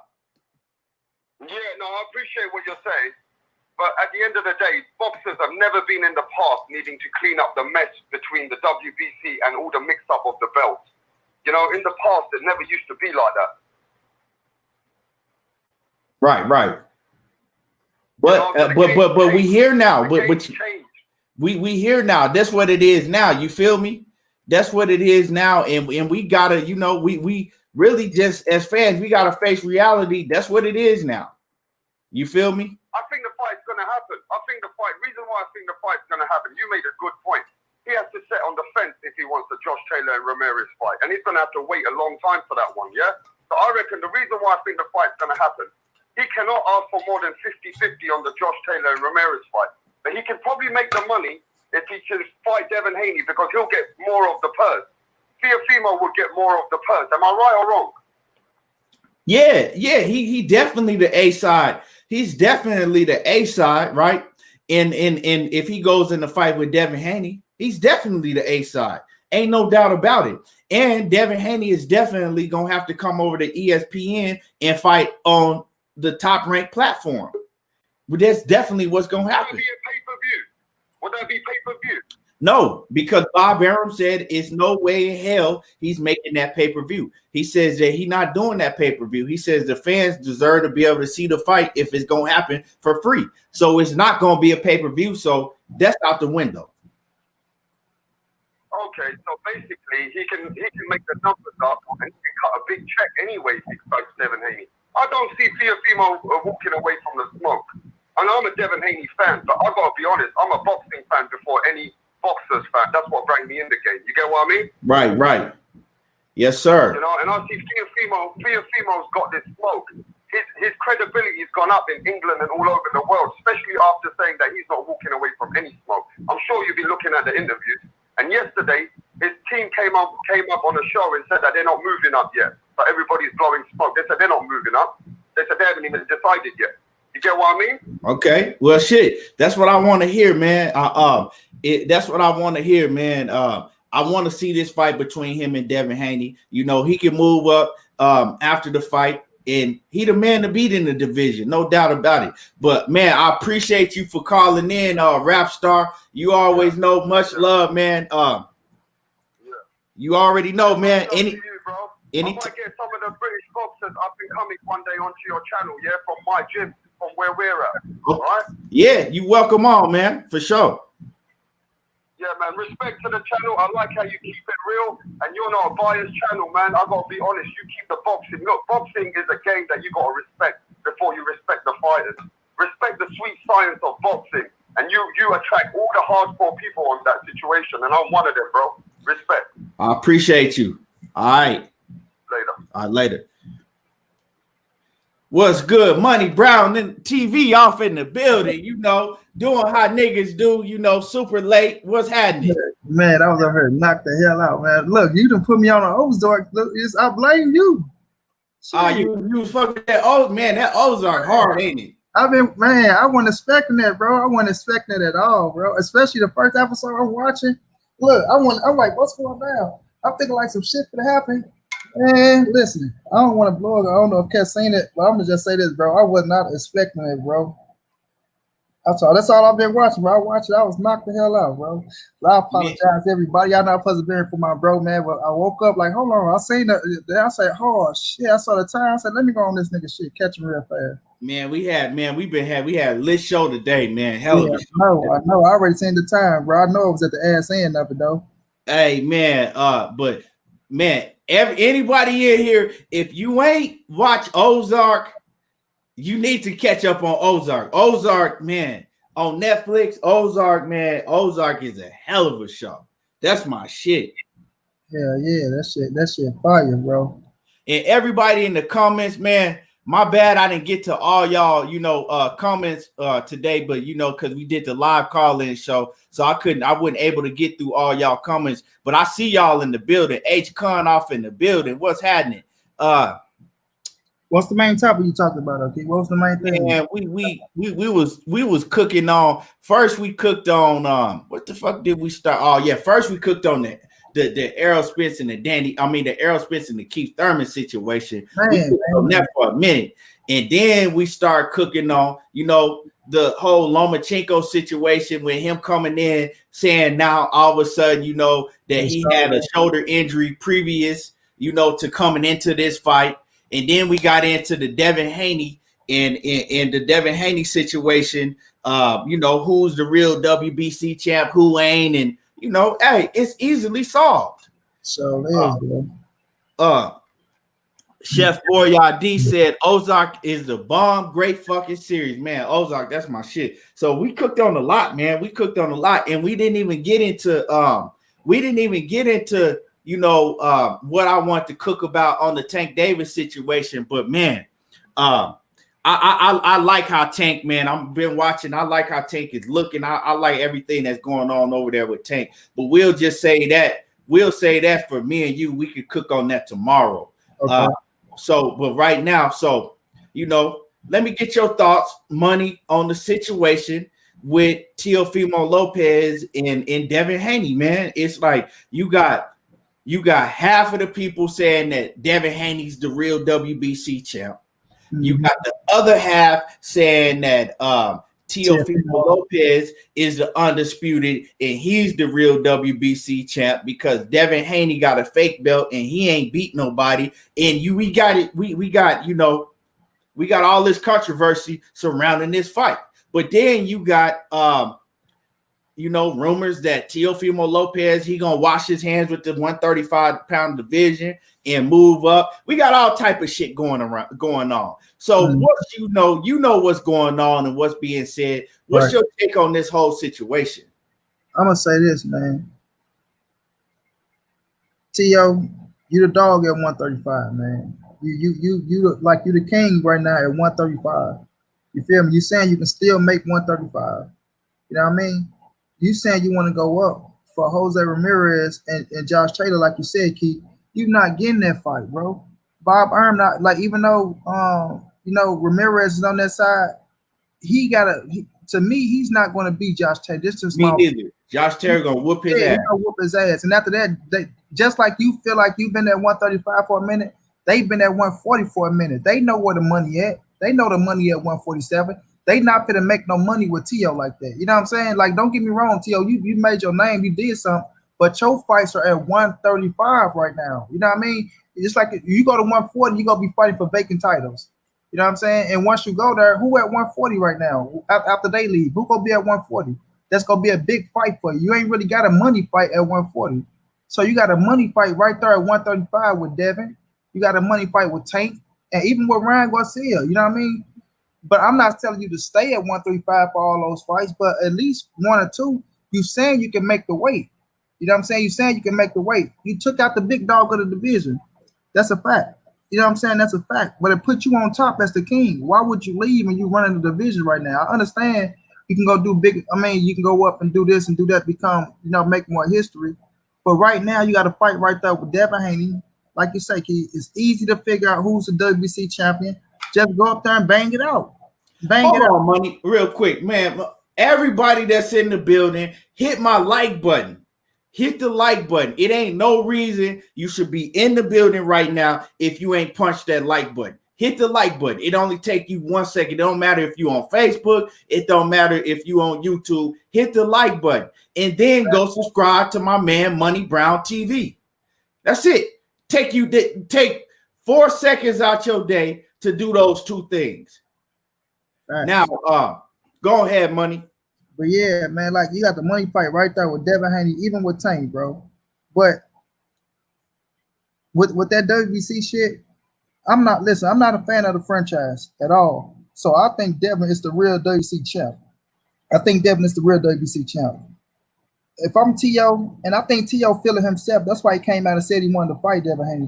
appreciate what you're saying. But at the end of the day, boxers have never been in the past needing to clean up the mess between the WBC and all the mix-up of the belts. You know, in the past, it never used to be like that. Right. But we here now. But we here now. That's what it is now. You feel me? That's what it is now. And we gotta, you know, we really just as fans, we gotta face reality. That's what it is now. You feel me? I think the fight's gonna happen. Reason why I think the fight's gonna happen. You made a good point. He has to sit on the fence if he wants the Josh Taylor and Ramirez fight, and he's gonna have to wait a long time for that one. Yeah. So I reckon the reason why I think the fight's gonna happen, he cannot ask for more than 50-50 on the Josh Taylor and Ramirez fight, but he can probably make the money if he can fight Devin Haney because he'll get more of the purse. Teofimo will get more of the purse. Am I right or wrong? Yeah. He definitely the A side. He's definitely the A side, right? And if he goes in the fight with Devin Haney, he's definitely the A side. Ain't no doubt about it. And Devin Haney is definitely gonna have to come over to ESPN and fight on the top ranked platform. But that's definitely what's gonna happen. Would that be pay-per-view? No, because Bob Arum said it's no way in hell he's making that pay-per-view. He says that he's not doing that pay-per-view. He says the fans deserve to be able to see the fight if it's going to happen for free. So it's not going to be a pay-per-view. So that's out the window. Okay, so basically he can make the numbers up and he can cut a big check anyway if he fights Devin Haney. I don't see Teofimo walking away from the smoke. I know I'm a Devin Haney fan, but I've got to be honest, I'm a boxing fan before any boxers fan. That's what brought me in the game. You get what I mean? Right. Yes, sir. You know, and I see Teofimo's got this smoke. His credibility's gone up in England and all over the world, especially after saying that he's not walking away from any smoke. I'm sure you've been looking at the interviews. And yesterday, his team came up on the show and said that they're not moving up yet. So everybody's blowing smoke. They said they're not moving up. They said they haven't even decided yet. You get what I mean? Okay. Well, shit. That's what I want to hear, man. That's what I want to hear, man. I want to see this fight between him and Devin Haney. You know, he can move up after the fight, and he the man to beat in the division, no doubt about it. But man, I appreciate you for calling in, Rap Star. You always know, much love, man. You already know, man. I might get some of the British boxers up and coming one day onto your channel, yeah, from my gym, from where we're at. All right? Yeah, you welcome on, man, for sure. Yeah, man. Respect to the channel. I like how you keep it real, and you're not a biased channel, man. I gotta be honest. You keep the boxing. Look, boxing is a game that you gotta respect before you respect the fighters. Respect the sweet science of boxing, and you attract all the hardcore people on that situation, and I'm one of them, bro. Respect. I appreciate you. All right. Later. All right, later. What's good? Money Brown and TV off in the building, you know, doing how niggas do, you know, super late. What's happening? Man, I was over here knocked the hell out, man. Look, you done put me on an Ozark. I blame you. You fucking that old man. That Ozark hard, ain't it? I wasn't expecting that, bro. I wasn't expecting it at all, bro. Especially the first episode I'm watching. Look, I'm like, what's going on? I'm thinking like some shit could happen. And listen, I don't want to blow it. I don't know if Kat's seen it, but I'm gonna just say this, bro. I was not expecting it, bro. That's all I've been watching, bro. I watched it. I was knocked the hell out, bro. I apologize, everybody. Y'all not persevering for my bro, man. But I woke up like, hold on. I seen that. I said, oh shit. I saw the time. I said, let me go on this nigga shit. Catch him real fast. Man, we had a lit show today, man. Hell yeah, I know. I already seen the time, bro. I know it was at the ass end of it though. Hey, man. But man. Anybody in here, if you ain't watch Ozark, you need to catch up on Ozark. Ozark, man, on Netflix. Ozark, man. Ozark is a hell of a show. That's my shit. Yeah, that shit fire, bro. And everybody in the comments, man, my bad I didn't get to all y'all, you know, comments today, but you know, because we did the live call-in show, so I wasn't able to get through all y'all comments, but I see y'all in the building. H Con off in the building. What's happening? What's the main topic you talked about? Okay, what was the main thing? Man, we was cooking on. First, we cooked on what the fuck did we start? Oh yeah, first we cooked on the Errol Spence and the Errol Spence and the Keith Thurman situation. We cooked on that for a minute, and then we start cooking on, you know, the whole Lomachenko situation with him coming in saying now all of a sudden, you know, that he had a shoulder injury previous, you know, to coming into this fight. And then we got into the Devin Haney in the Devin Haney situation, you know, who's the real WBC champ, who ain't, and you know, hey, it's easily solved. So there's Chef Boyardee said Ozark is the bomb, great fucking series, man. Ozark, that's my shit. So we cooked on a lot, man. We cooked on a lot, and we didn't even get into you know what I want to cook about on the Tank Davis situation. But man, I like how Tank, man. I've been watching. I like how Tank is looking. I like everything that's going on over there with Tank. But we'll just say that. We'll say that for me and you. We could cook on that tomorrow. okay. But right now, so you know, let me get your thoughts, Money, on the situation with Teofimo Lopez and Devin Haney, man. It's like you got half of the people saying that Devin Haney's the real WBC champ. You got the other half saying that Teofimo Lopez is the undisputed and he's the real WBC champ because Devin Haney got a fake belt and he ain't beat nobody. And we got all this controversy surrounding this fight. But then you got you know, rumors that Teofimo Lopez, he gonna wash his hands with the 135-pound division and move up. We got all type of shit going on. So what you know what's going on and what's being said. What's your take on this whole situation? I'm gonna say this, man. Tio, you the dog at 135, man. You like you the king right now at 135. You feel me? You saying you can still make 135. You know what I mean? You saying you want to go up for Jose Ramirez and Josh Taylor, like you said, Keith. You're not getting that fight, bro. Bob Arum not like, even though you know, Ramirez is on that side, to me, he's not going to beat Josh Taylor. This is me neither. Josh Taylor gonna whoop his ass. Gonna whoop his ass. And after that, they just like you feel like you've been at 135 for a minute, they've been at 140 for a minute. They know where the money at. They know the money at 147. They not gonna make no money with Tio like that. You know what I'm saying? Like, don't get me wrong, Tio. You made your name, you did something, but your fights are at 135 right now. You know what I mean? It's like you go to 140, you're gonna be fighting for vacant titles. You know what I'm saying? And once you go there, who at 140 right now? After they leave, who gonna be at 140? That's gonna be a big fight for you. You ain't really got a money fight at 140. So you got a money fight right there at 135 with Devin. You got a money fight with Tank, and even with Ryan Garcia. You know what I mean? But I'm not telling you to stay at 135 for all those fights, but at least one or two, you saying you can make the weight. You know what I'm saying? You saying you can make the weight. You took out the big dog of the division. That's a fact. You know what I'm saying? That's a fact. But it put you on top as the king. Why would you leave and you running the division right now? I understand you can go do big. I mean, you can go up and do this and do that, become, you know, make more history. But right now, you got to fight right there with Devin Haney. Like you say, Keith, it's easy to figure out who's the WBC champion. Just go up there and bang it out. Bang it out. Money, real quick, man. Everybody that's in the building, hit my like button. Hit the like button. It ain't no reason you should be in the building right now if you ain't punched that like button. Hit the like button. It only take you 1 second. It don't matter if you on Facebook. It don't matter if you on YouTube. Hit the like button. And then go subscribe to my man, Money Brown TV. That's it. Take 4 seconds out your day to do those two things. Right. Now, go ahead, Money. But yeah, man, like you got the money fight right there with Devin Haney, even with Tank, bro. But with that WBC shit, I'm not a fan of the franchise at all. So I think Devin is the real WBC champ. I think Devin is the real WBC champ. If I'm T.O., and I think T.O. feeling himself, that's why he came out and said he wanted to fight Devin Haney.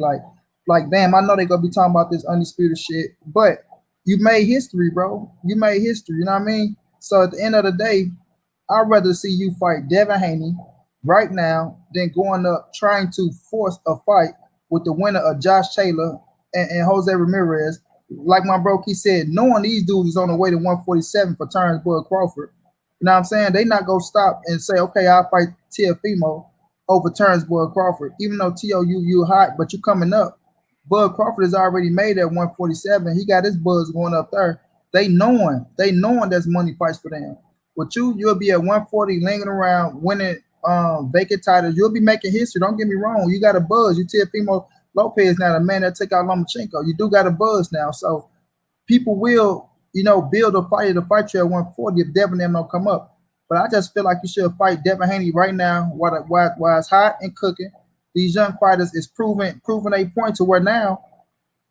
Like, damn, I know they're going to be talking about this undisputed shit, but you made history, bro. You made history, you know what I mean? So at the end of the day, I'd rather see you fight Devin Haney right now than going up trying to force a fight with the winner of Josh Taylor and Jose Ramirez. Like my bro Keith said, knowing these dudes is on the way to 147 for Terrence Bud Crawford. You know what I'm saying? They not going to stop and say, okay, I'll fight Teofimo over Terrence Bud Crawford. Even though T.O., you hot, but you coming up. Bud Crawford is already made at 147. He got his buzz going up there. They knowing there's money fights for them. With you'll be at 140 lingering around winning vacant titles. You'll be making history. Don't get me wrong. You got a buzz. You Lopez now, the man that took out Lomachenko. You do got a buzz now. So people will build a fight to fight you at 140 if Devin them don't come up. But I just feel like you should fight Devin Haney right now while it's hot and cooking. These young fighters is proving a point to where now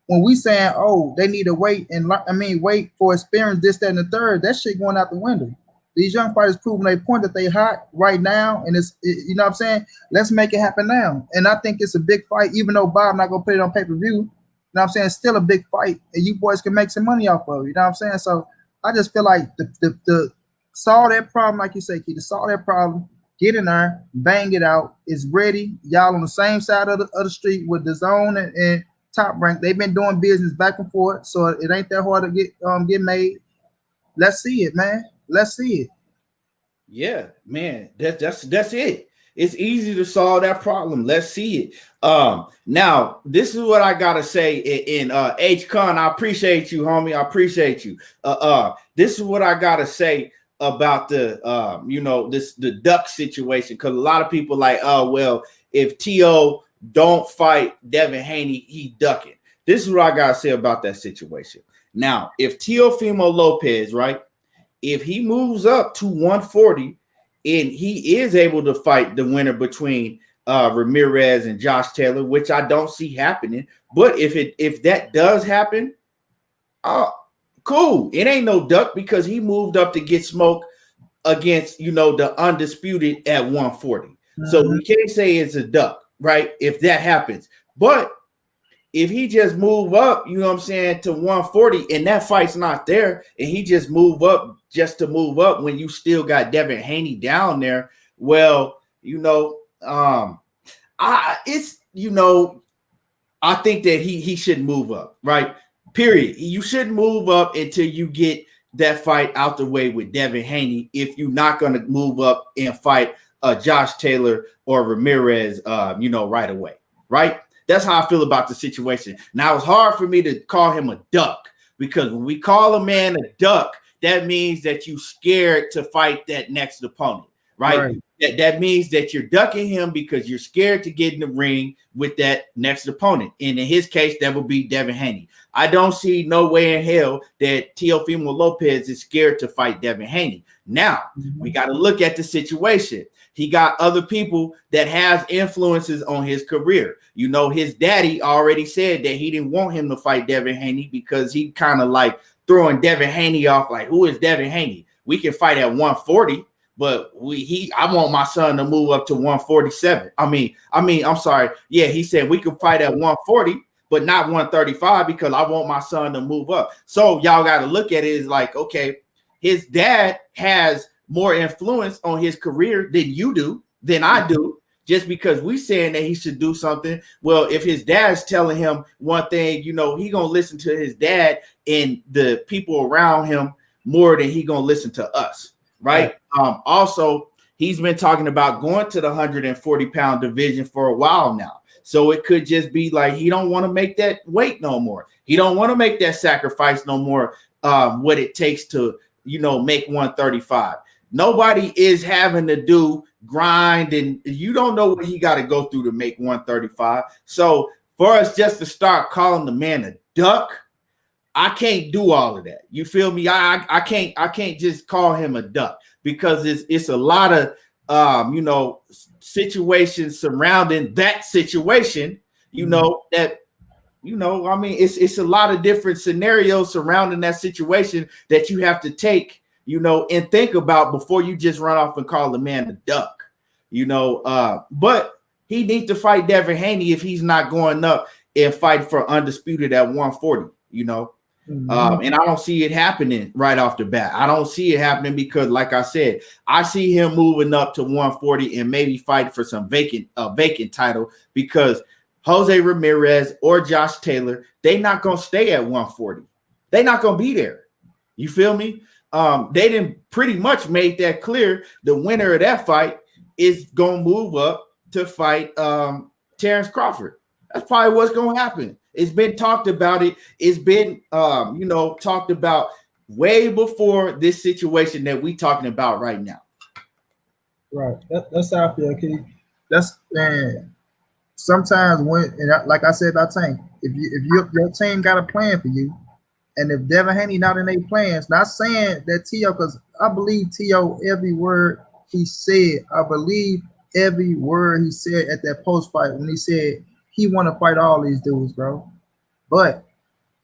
when we saying, oh, they need to wait for experience, this, that, and the third, that shit going out the window. These young fighters proving a point that they hot right now, and you know what I'm saying? Let's make it happen now. And I think it's a big fight, even though Bob not gonna put it on pay-per-view. You know what I'm saying? It's still a big fight, and you boys can make some money off of it. You know what I'm saying? So I just feel like the solve that problem, like you say, Keith, to solve that problem, get in there, bang it out. It's ready. Y'all on the same side of the street with the zone and Top Rank. They've been doing business back and forth, so it ain't that hard to get made. Let's see it, man. Let's see it. Yeah, man. That's it. It's easy to solve that problem. Let's see it. Now, this is what I gotta say in H Con. I appreciate you, homie. I appreciate you. This is what I gotta say about the the duck situation, because a lot of people like, oh well, if T.O. don't fight Devin Haney, he ducking. This is what I gotta say about that situation. Now, if Teofimo Lopez, right, if he moves up to 140 and he is able to fight the winner between Ramirez and Josh Taylor, which I don't see happening, but if that does happen, cool. It ain't no duck because he moved up to get smoke against the undisputed at 140. Mm-hmm. So we can't say it's a duck, right? If that happens, but if he just move up, you know what I'm saying, to 140 and that fight's not there, and he just move up just to move up when you still got Devin Haney down there, well, I think that he should move up, right? Period. You shouldn't move up until you get that fight out the way with Devin Haney if you're not going to move up and fight Josh Taylor or Ramirez, right away, right? That's how I feel about the situation. Now, it's hard for me to call him a duck because when we call a man a duck, that means that you're scared to fight that next opponent, right? That means that you're ducking him because you're scared to get in the ring with that next opponent. And in his case, that would be Devin Haney. I don't see no way in hell that Teofimo Lopez is scared to fight Devin Haney. Now, we got to look at the situation. He got other people that has influences on his career. His daddy already said that he didn't want him to fight Devin Haney because he kind of like throwing Devin Haney off like, who is Devin Haney? We can fight at 140, but I want my son to move up to 147. I'm sorry. Yeah, he said we can fight at 140, but not 135 because I want my son to move up. So y'all got to look at it as like, okay, his dad has more influence on his career than I do, just because we saying that he should do something. Well, if his dad's telling him one thing, he gonna listen to his dad and the people around him more than he gonna listen to us, right? Also, he's been talking about going to the 140-pound division for a while now. So it could just be like he don't want to make that weight no more. He don't want to make that sacrifice no more, what it takes to, make 135. Nobody is having to do grind, and you don't know what he got to go through to make 135. So for us just to start calling the man a duck, I can't do all of that. You feel me? I can't just call him a duck because it's a lot of situations surrounding that situation. It's a lot of different scenarios surrounding that situation that you have to take, and think about before you just run off and call the man a duck, but he needs to fight Devin Haney if he's not going up and fight for undisputed at 140, and I don't see it happening right off the bat. I don't see it happening because, like I said, I see him moving up to 140 and maybe fight for some vacant title because Jose Ramirez or Josh Taylor, they not going to stay at 140. They not going to be there. You feel me? They didn't pretty much make that clear. The winner of that fight is going to move up to fight Terrence Crawford. That's probably what's going to happen. It's been talked about. It's been, talked about way before this situation that we talking about right now. Right. That's how I feel, Keith. That's, man. Sometimes like I said about Tank, if your team got a plan for you, And if Devin Haney not in their plans, not saying that T.O., because I believe T.O. every word he said. I believe every word he said at that post fight when he said he want to fight all these dudes, bro. But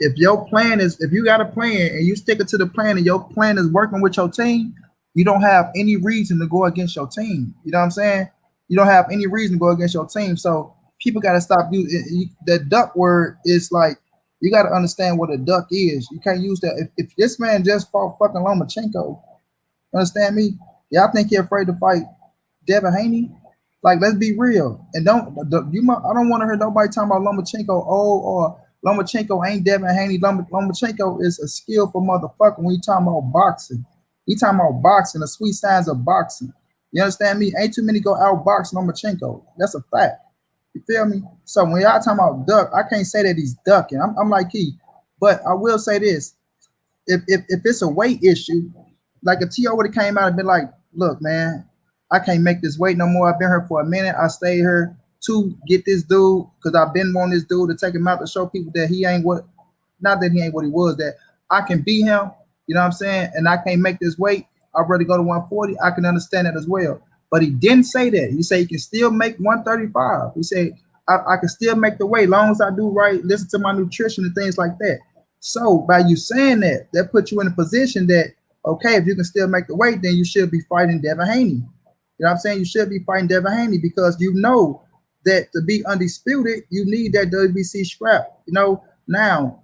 if your plan is, if you got a plan and you stick it to the plan and your plan is working with your team, you don't have any reason to go against your team. You know what I'm saying? You don't have any reason to go against your team. So people got to stop using that duck word. Is like, you got to understand what a duck is. You can't use that. If this man just fought fucking Lomachenko, understand me? Yeah, I think you're afraid to fight Devin Haney. Like, let's be real. And I don't want to hear nobody talking about Lomachenko. Oh, or Lomachenko ain't Devin Haney. Lomachenko is a skillful motherfucker when you talking about boxing. You talking about boxing, the sweet signs of boxing. You understand me? Ain't too many go outbox Lomachenko. That's a fact. You feel me? So when y'all talking about duck, I can't say that he's ducking. I'm like he. But I will say this. If it's a weight issue, like if T.O. would have came out and been like, look, man, I can't make this weight no more. I've been here for a minute. I stayed here to get this dude because I've been wanting this dude to take him out to show people that he ain't what, not that he ain't what he was, that I can beat him, you know what I'm saying? And I can't make this weight. I'd rather go to 140. I can understand that as well. But he didn't say that. He said he can still make 135. He said, I can still make the weight as long as I do right, listen to my nutrition and things like that. So by you saying that, that puts you in a position that, okay, if you can still make the weight, then you should be fighting Devin Haney. You know what I'm saying? You should be fighting Devin Haney because you know that to be undisputed, you need that WBC scrap. You know, now,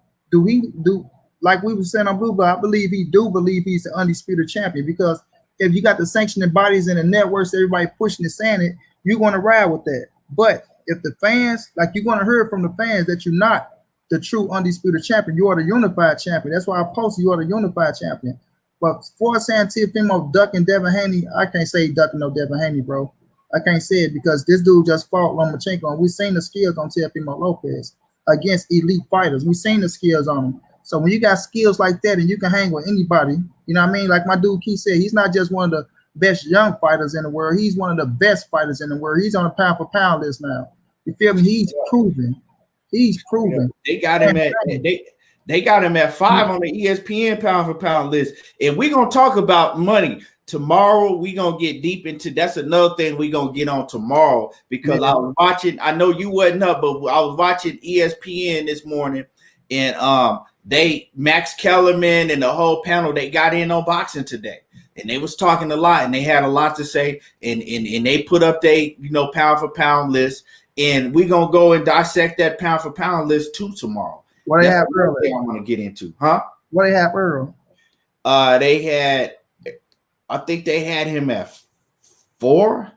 like we were saying on Blue Blood, I believe he's the undisputed champion because if you got the sanctioning bodies and the networks, everybody pushing and saying it, you're going to ride with that. But if the fans, like you're going to hear from the fans that you're not the true undisputed champion, you are the unified champion. That's why I posted you are the unified champion. But for saying Teofimo ducking Devin Haney, I can't say ducking no Devin Haney, bro. I can't say it because this dude just fought Lomachenko, and we've seen the skills on Teofimo Lopez against elite fighters. We've seen the skills on him. So when you got skills like that and you can hang with anybody, you know what I mean? Like my dude Keith said, he's not just one of the best young fighters in the world. He's one of the best fighters in the world. He's on a pound for pound list now. You feel me? He's proven. He's proven. They got him at they got him at 5 on the ESPN pound for pound list. And we're gonna talk about money tomorrow. We're gonna get deep into that's another thing we're gonna get on tomorrow because I was watching. I know you wasn't up, but I was watching ESPN this morning, and Max Kellerman and the whole panel, they got in on boxing today. And they was talking a lot and they had a lot to say. And they put up they, pound for pound list. And we're gonna go and dissect that pound for pound list too tomorrow. What they have Earl? I want to get into, huh? What they have Earl? I think they had him at 4.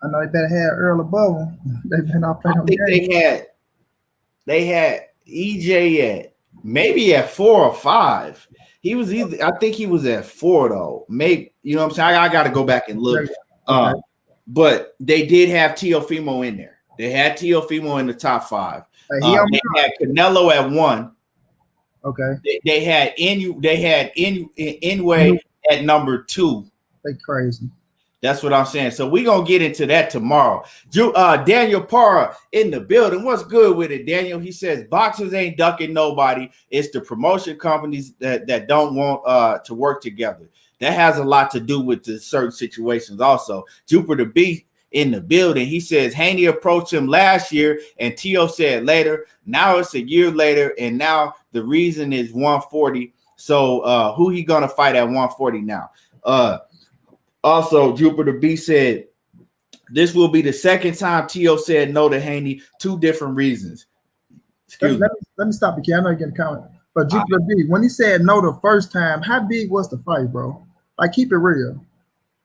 I know they better have Earl above him. They've been all playing. I think they had EJ at maybe at 4 or 5. He was either. I think he was at 4 though. Maybe you know what I'm saying. I got to go back and look. Okay. But they did have Teofimo in there. They had Teofimo in the top 5. They had Canelo at 1. Okay. They had Inoue at number 2. They crazy. That's what I'm saying. So we're going to get into that tomorrow. Daniel Parra in the building. What's good with it, Daniel? He says, boxers ain't ducking nobody. It's the promotion companies that don't want to work together. That has a lot to do with the certain situations also. Jupiter B in the building. He says, Haney approached him last year, and T.O. said later. Now it's a year later, and now the reason is 140. So who he going to fight at 140 now? Also, Jupiter B said, this will be the second time T.O. said no to Haney, 2 different reasons. Let me stop you, Ken. I know you're getting a comment. But Jupiter B, when he said no the first time, how big was the fight, bro? Like, keep it real.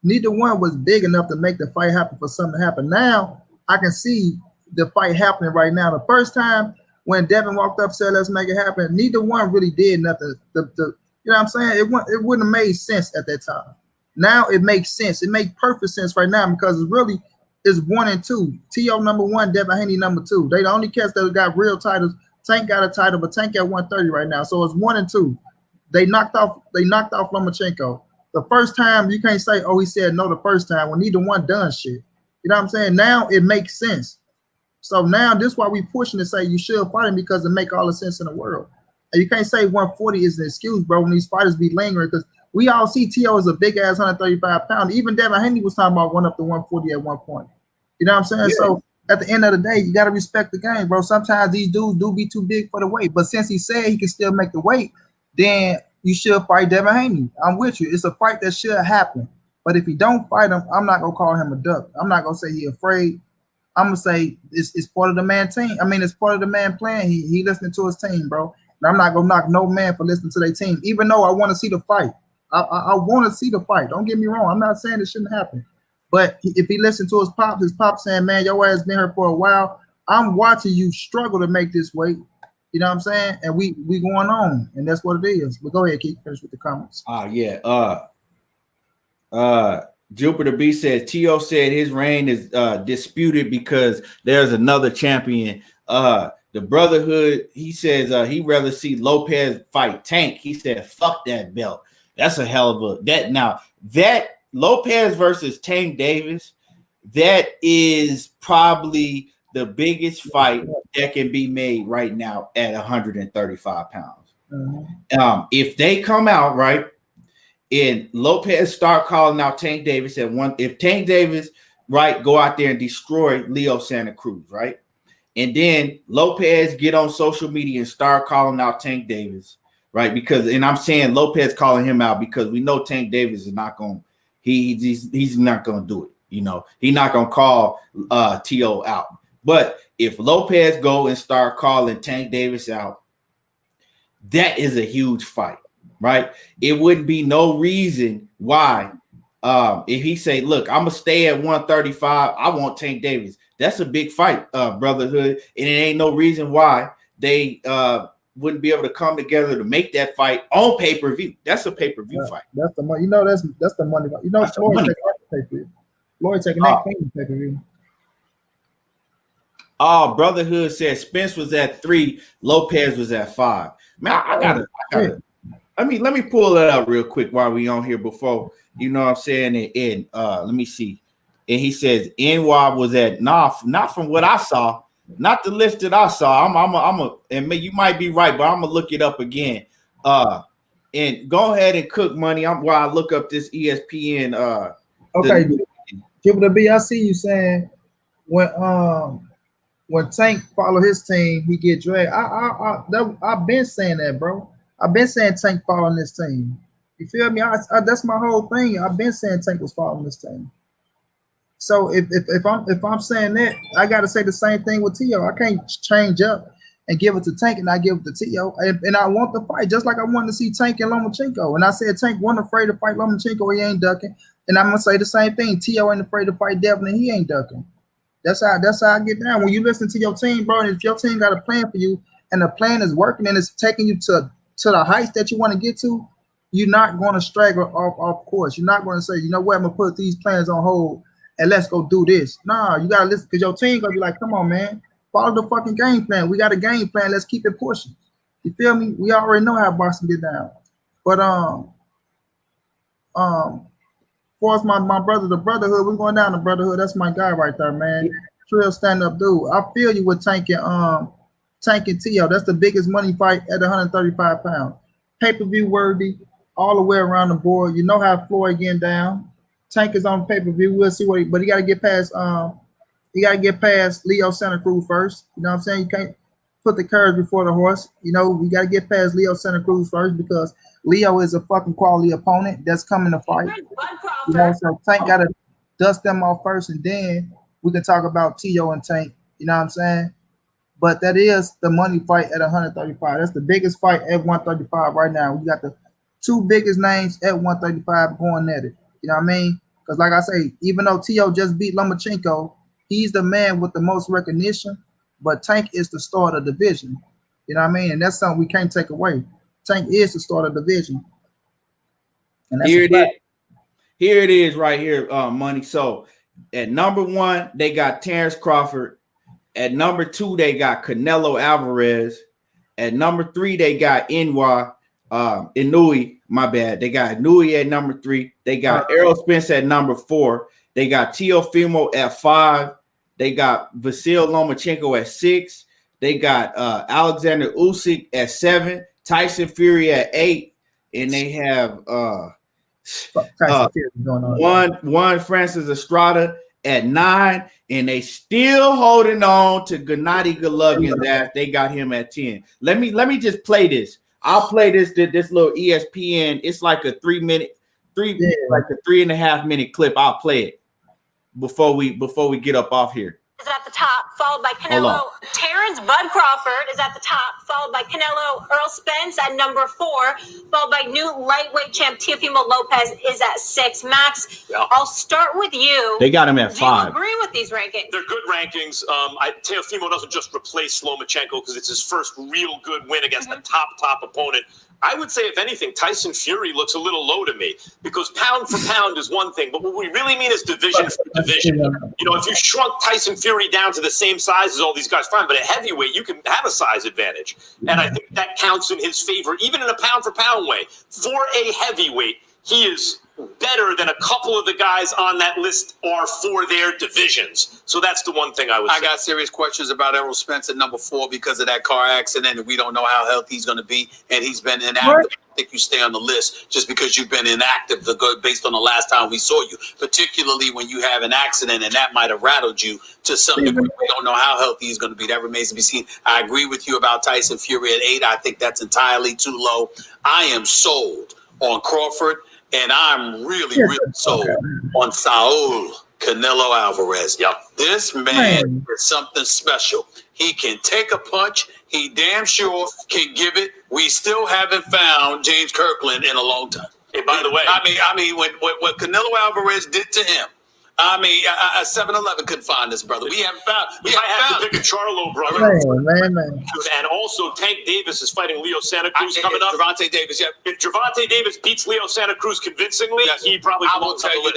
Neither one was big enough to make the fight happen for something to happen. Now, I can see the fight happening right now. The first time when Devin walked up and said, let's make it happen, neither one really did nothing. You know what I'm saying? It wouldn't have made sense at that time. Now it makes sense. It makes perfect sense right now because it really is 1 and 2. T.O. number 1, Devin Haney number 2. They the only cats that got real titles. Tank got a title, but Tank at 130 right now. So it's 1 and 2. They knocked off Lomachenko. The first time you can't say, oh, he said no the first time when neither one done shit. You know what I'm saying? Now it makes sense. So now this is why we pushing to say you should fight him because it make all the sense in the world. And you can't say 140 is an excuse, bro, when these fighters be lingering, because we all see T.O. as a big ass 135 pounder. Even Devin Haney was talking about going up to 140 at one point. You know what I'm saying? Yeah. So at the end of the day, you got to respect the game, bro. Sometimes these dudes do be too big for the weight, but since he said he can still make the weight, then you should fight Devin Haney. I'm with you. It's a fight that should happen. But if you don't fight him, I'm not gonna call him a duck. I'm not gonna say he afraid. I'm gonna say it's part of the man team. I mean, it's part of the man plan. He listening to his team, bro. And I'm not gonna knock no man for listening to their team, even though I want to see the fight. I want to see the fight. Don't get me wrong. I'm not saying it shouldn't happen. But if he listened to his pop saying, man, your ass been here for a while. I'm watching you struggle to make this weight. You know what I'm saying? And we going on, and that's what it is. But go ahead, keep finish with the comments. Jupiter B says T.O. said his reign is disputed because there's another champion. The Brotherhood, he says he'd rather see Lopez fight Tank. He said, fuck that belt. That's a hell of a that now. That Lopez versus Tank Davis, that is probably the biggest fight that can be made right now at 135 pounds. Mm-hmm. If they come out right and Lopez start calling out Tank Davis at one, if Tank Davis right go out there and destroy Leo Santa Cruz, right, and then Lopez get on social media and start calling out Tank Davis, right, because and I'm saying Lopez calling him out because we know Tank Davis is not going. He's not going to do it. You know, he's not going to call T.O. out. But if Lopez go and start calling Tank Davis out, that is a huge fight, right? It wouldn't be no reason why if he say, look, I'm going to stay at 135. I want Tank Davis. That's a big fight, Brotherhood. And it ain't no reason why they wouldn't be able to come together to make that fight on pay-per-view. That's a pay-per-view fight. That's the money. You know, that's the money. You know, Floyd taking that pay-per-view. Floyd taking that pay-per-view. Oh, Brotherhood said Spence was at 3, Lopez was at 5. Man, I gotta. Let me pull it up real quick while we on here before you know what I'm saying. And let me see. And he says NY was at not from what I saw, not the list that I saw. And you might be right, but I'm gonna look it up again. And go ahead and cook money. While I look up this ESPN. Okay, Jupiter B, I see you saying when Tank follow his team, he get dragged. I've been saying that, bro. I've been saying Tank following this team. You feel me? That's my whole thing. I've been saying Tank was following this team. So if I'm saying that, I got to say the same thing with T.O. I can't change up and give it to Tank and I give it to T.O. And I want the fight just like I wanted to see Tank and Lomachenko. And I said Tank wasn't afraid to fight Lomachenko. He ain't ducking. And I'm gonna say the same thing. T.O. ain't afraid to fight Devin and he ain't ducking. That's how I get down. When you listen to your team, bro, and if your team got a plan for you and the plan is working and it's taking you to the heights that you want to get to, you're not going to straggle off course. You're not going to say, you know what, I'm going to put these plans on hold and let's go do this. Nah, you got to listen because your team going to be like, come on, man, follow the fucking game plan. We got a game plan. Let's keep it pushing. You feel me? We already know how boxing get down. But for us, my brother, the Brotherhood, we're going down the Brotherhood. That's my guy right there, man. Trill stand-up dude. I feel you with Tank and T.O. That's the biggest money fight at 135 pounds. Pay-per-view worthy all the way around the board. You know how Floyd getting down. Tank is on pay-per-view. We'll see what but he gotta get past Leo Santa Cruz first. You know what I'm saying? You can't put the carriage before the horse. You know, we gotta get past Leo Santa Cruz first because Leo is a fucking quality opponent that's coming to fight. You know, so Tank gotta dust them off first, and then we can talk about T.O. and Tank. You know what I'm saying? But that is the money fight at 135. That's the biggest fight at 135 right now. We got the two biggest names at 135 going at it. You know what I mean? Because like I say, even though T.O. just beat Lomachenko, he's the man with the most recognition, but Tank is the star of the division. You know what I mean? And that's something we can't take away. Tank is the star of the division. And that's Here it is right here, Money. So at number 1, they got Terrence Crawford. At number 2, they got Canelo Alvarez. At number 3, they got Inouye. My bad. They got Inouye at number 3. They got Errol Spence at number 4. They got Teofimo at 5. They got Vasyl Lomachenko at 6. They got Alexander Usyk at 7. Tyson Fury at 8, and they have one Francis Estrada at 9, and they still holding on to Gennady Golovkin's ass. They got him at 10. Let me just play this. I'll play this little ESPN. It's like a 3.5 minute clip. I'll play it before we get up off here. Is at the top, followed by Canelo. Terrence Bud Crawford is at the top, followed by Canelo. Errol Spence at number 4, followed by new lightweight champ Teofimo Lopez is at 6. Max, I'll start with you. They got him at 5. Do you agree with these rankings? They're good rankings. Teofimo doesn't just replace Lomachenko because it's his first real good win against a top opponent. I would say, if anything, Tyson Fury looks a little low to me because pound for pound is one thing, but what we really mean is division for division. You know, if you shrunk Tyson Fury down to the same size as all these guys, fine, but at heavyweight, you can have a size advantage. And I think that counts in his favor, even in a pound for pound way. For a heavyweight, he is better than a couple of the guys on that list are for their divisions. So that's the one thing I would say. I got serious questions about Errol Spence at number 4 because of that car accident, and we don't know how healthy he's going to be, and he's been inactive. I think you stay on the list just because you've been inactive based on the last time we saw you, particularly when you have an accident, and that might have rattled you to some degree. We don't know how healthy he's going to be. That remains to be seen. I agree with you about Tyson Fury at 8. I think that's entirely too low. I am sold on Crawford, and I'm really sold on Saul Canelo Alvarez. This man is something special. He can take a punch. He damn sure can give it. We still haven't found James Kirkland in a long time. Hey, by the way, I mean, what Canelo Alvarez did to him. I mean, 7-Eleven couldn't find this brother. We haven't found. We have to pick a Charlo brother. Man. And also, Tank Davis is fighting Leo Santa Cruz coming up. Gervonta Davis, If Gervonta Davis beats Leo Santa Cruz convincingly, he probably. I will tell you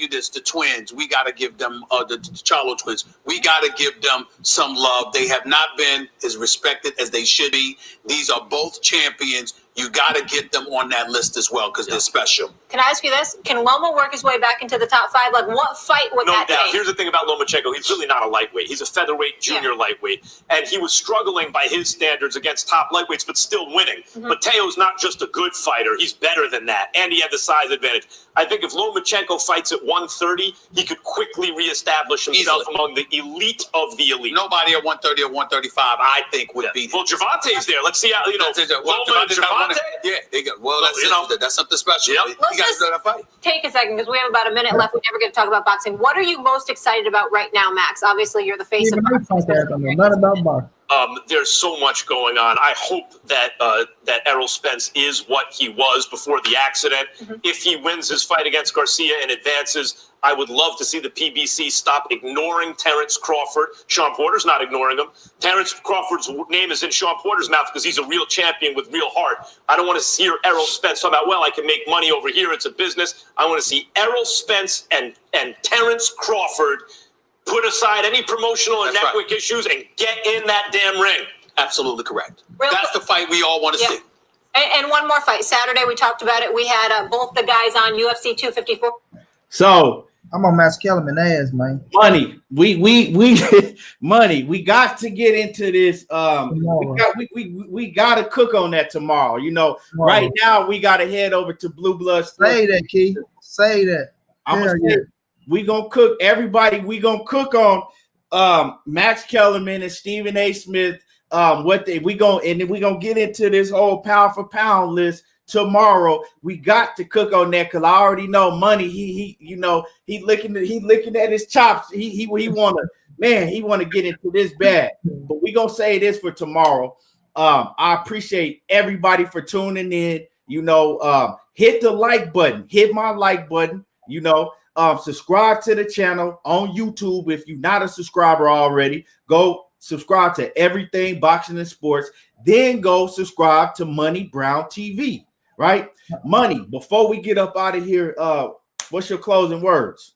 this. The twins, we got to give them the Charlo twins. We got to give them some love. They have not been as respected as they should be. These are both champions. You got to get them on that list as well because they're special. Can I ask you this? Can Loma work his way back into the top 5? Like, what fight would that take? Here's the thing about Lomachenko. He's really not a lightweight. He's a featherweight, junior lightweight. And he was struggling by his standards against top lightweights, but still winning. Mateo's not just a good fighter. He's better than that. And he had the size advantage. I think if Lomachenko fights at 130, he could quickly reestablish himself among the elite of the elite. Nobody at 130 or 135, I think, would beat him. Well, Gervonta's there. Let's see how, Loma and Gervonta. Yeah, they go. Well, that's something special. Let's just take a second because we have about a minute left. We never get to talk about boxing. What are you most excited about right now, Max? Obviously, you're the face of boxing. Not about boxing. There's so much going on. I hope that that Errol Spence is what he was before the accident. If he wins his fight against Garcia and advances, I would love to see the PBC stop ignoring Terrence Crawford. Sean Porter's not ignoring him. Terrence Crawford's name is in Sean Porter's mouth because he's a real champion with real heart. I don't want to hear Errol Spence talk about, well, I can make money over here. It's a business. I want to see Errol Spence and Terrence Crawford put aside any promotional and network issues and get in that damn ring. Absolutely correct. That's the fight we all want to see. And one more fight. Saturday, we talked about it. We had both the guys on UFC 254. So I'm on Max Kellerman ass, man. Money. We money. We got to get into this. We got to cook on that tomorrow. You know, right now we got to head over to Blue Blood. Say that, Key. Say that. I'm gonna say we gonna cook everybody. We gonna cook on Max Kellerman and Stephen A. Smith. We gonna get into this whole pound for pound list tomorrow. We got to cook on that because I already know money. He licking at his chops. He wanna get into this bad. But we gonna say this for tomorrow. I appreciate everybody for tuning in. Hit the like button. Hit my like button. Subscribe to the channel on YouTube if you're not a subscriber already. Go subscribe to Everything Boxing and Sports. Then go subscribe to Money Brown TV. Right? Money, before we get up out of here, what's your closing words?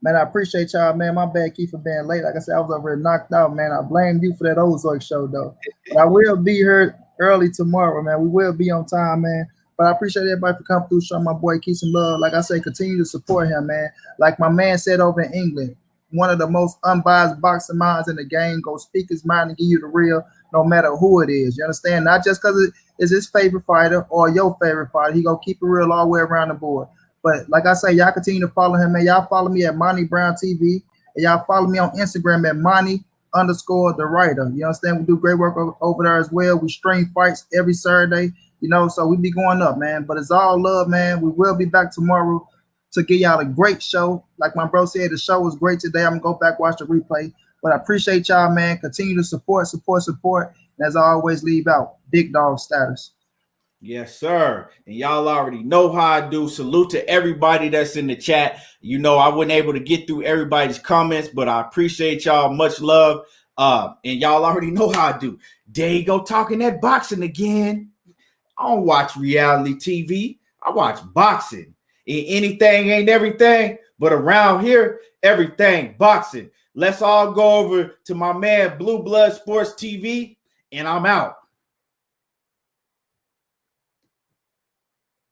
Man, I appreciate y'all, man. My bad, Keith, for being late. Like I said, I was over here knocked out, man. I blame you for that Ozark show, though. But I will be here early tomorrow, man. We will be on time, man. But I appreciate everybody for coming through, showing my boy Keith some love. Like I say, continue to support him, man. Like my man said over in England, one of the most unbiased boxing minds in the game. Go speak his mind and give you the real. no matter who it is. You understand? Not just because it's his favorite fighter or your favorite fighter. He gonna keep it real all the way around the board. But like I say, y'all continue to follow him, man. Y'all follow me at Monty Brown TV. And y'all follow me on Instagram at Monty_the writer. You understand? We do great work over there as well. We stream fights every Saturday, you know, so we be going up, man. But it's all love, man. We will be back tomorrow to give y'all a great show. Like my bro said, the show was great today. I'm gonna go back, watch the replay. But I appreciate y'all, man. Continue to support. And as I always leave out, big dog status. Yes, sir. And y'all already know how I do. Salute to everybody that's in the chat. You know, I wasn't able to get through everybody's comments, but I appreciate y'all. Much love. And y'all already know how I do. There you go, talking that boxing again. I don't watch reality TV. I watch boxing. And anything ain't everything, but around here, everything boxing. Let's all go over to my man Blue Blood Sports TV, and I'm out.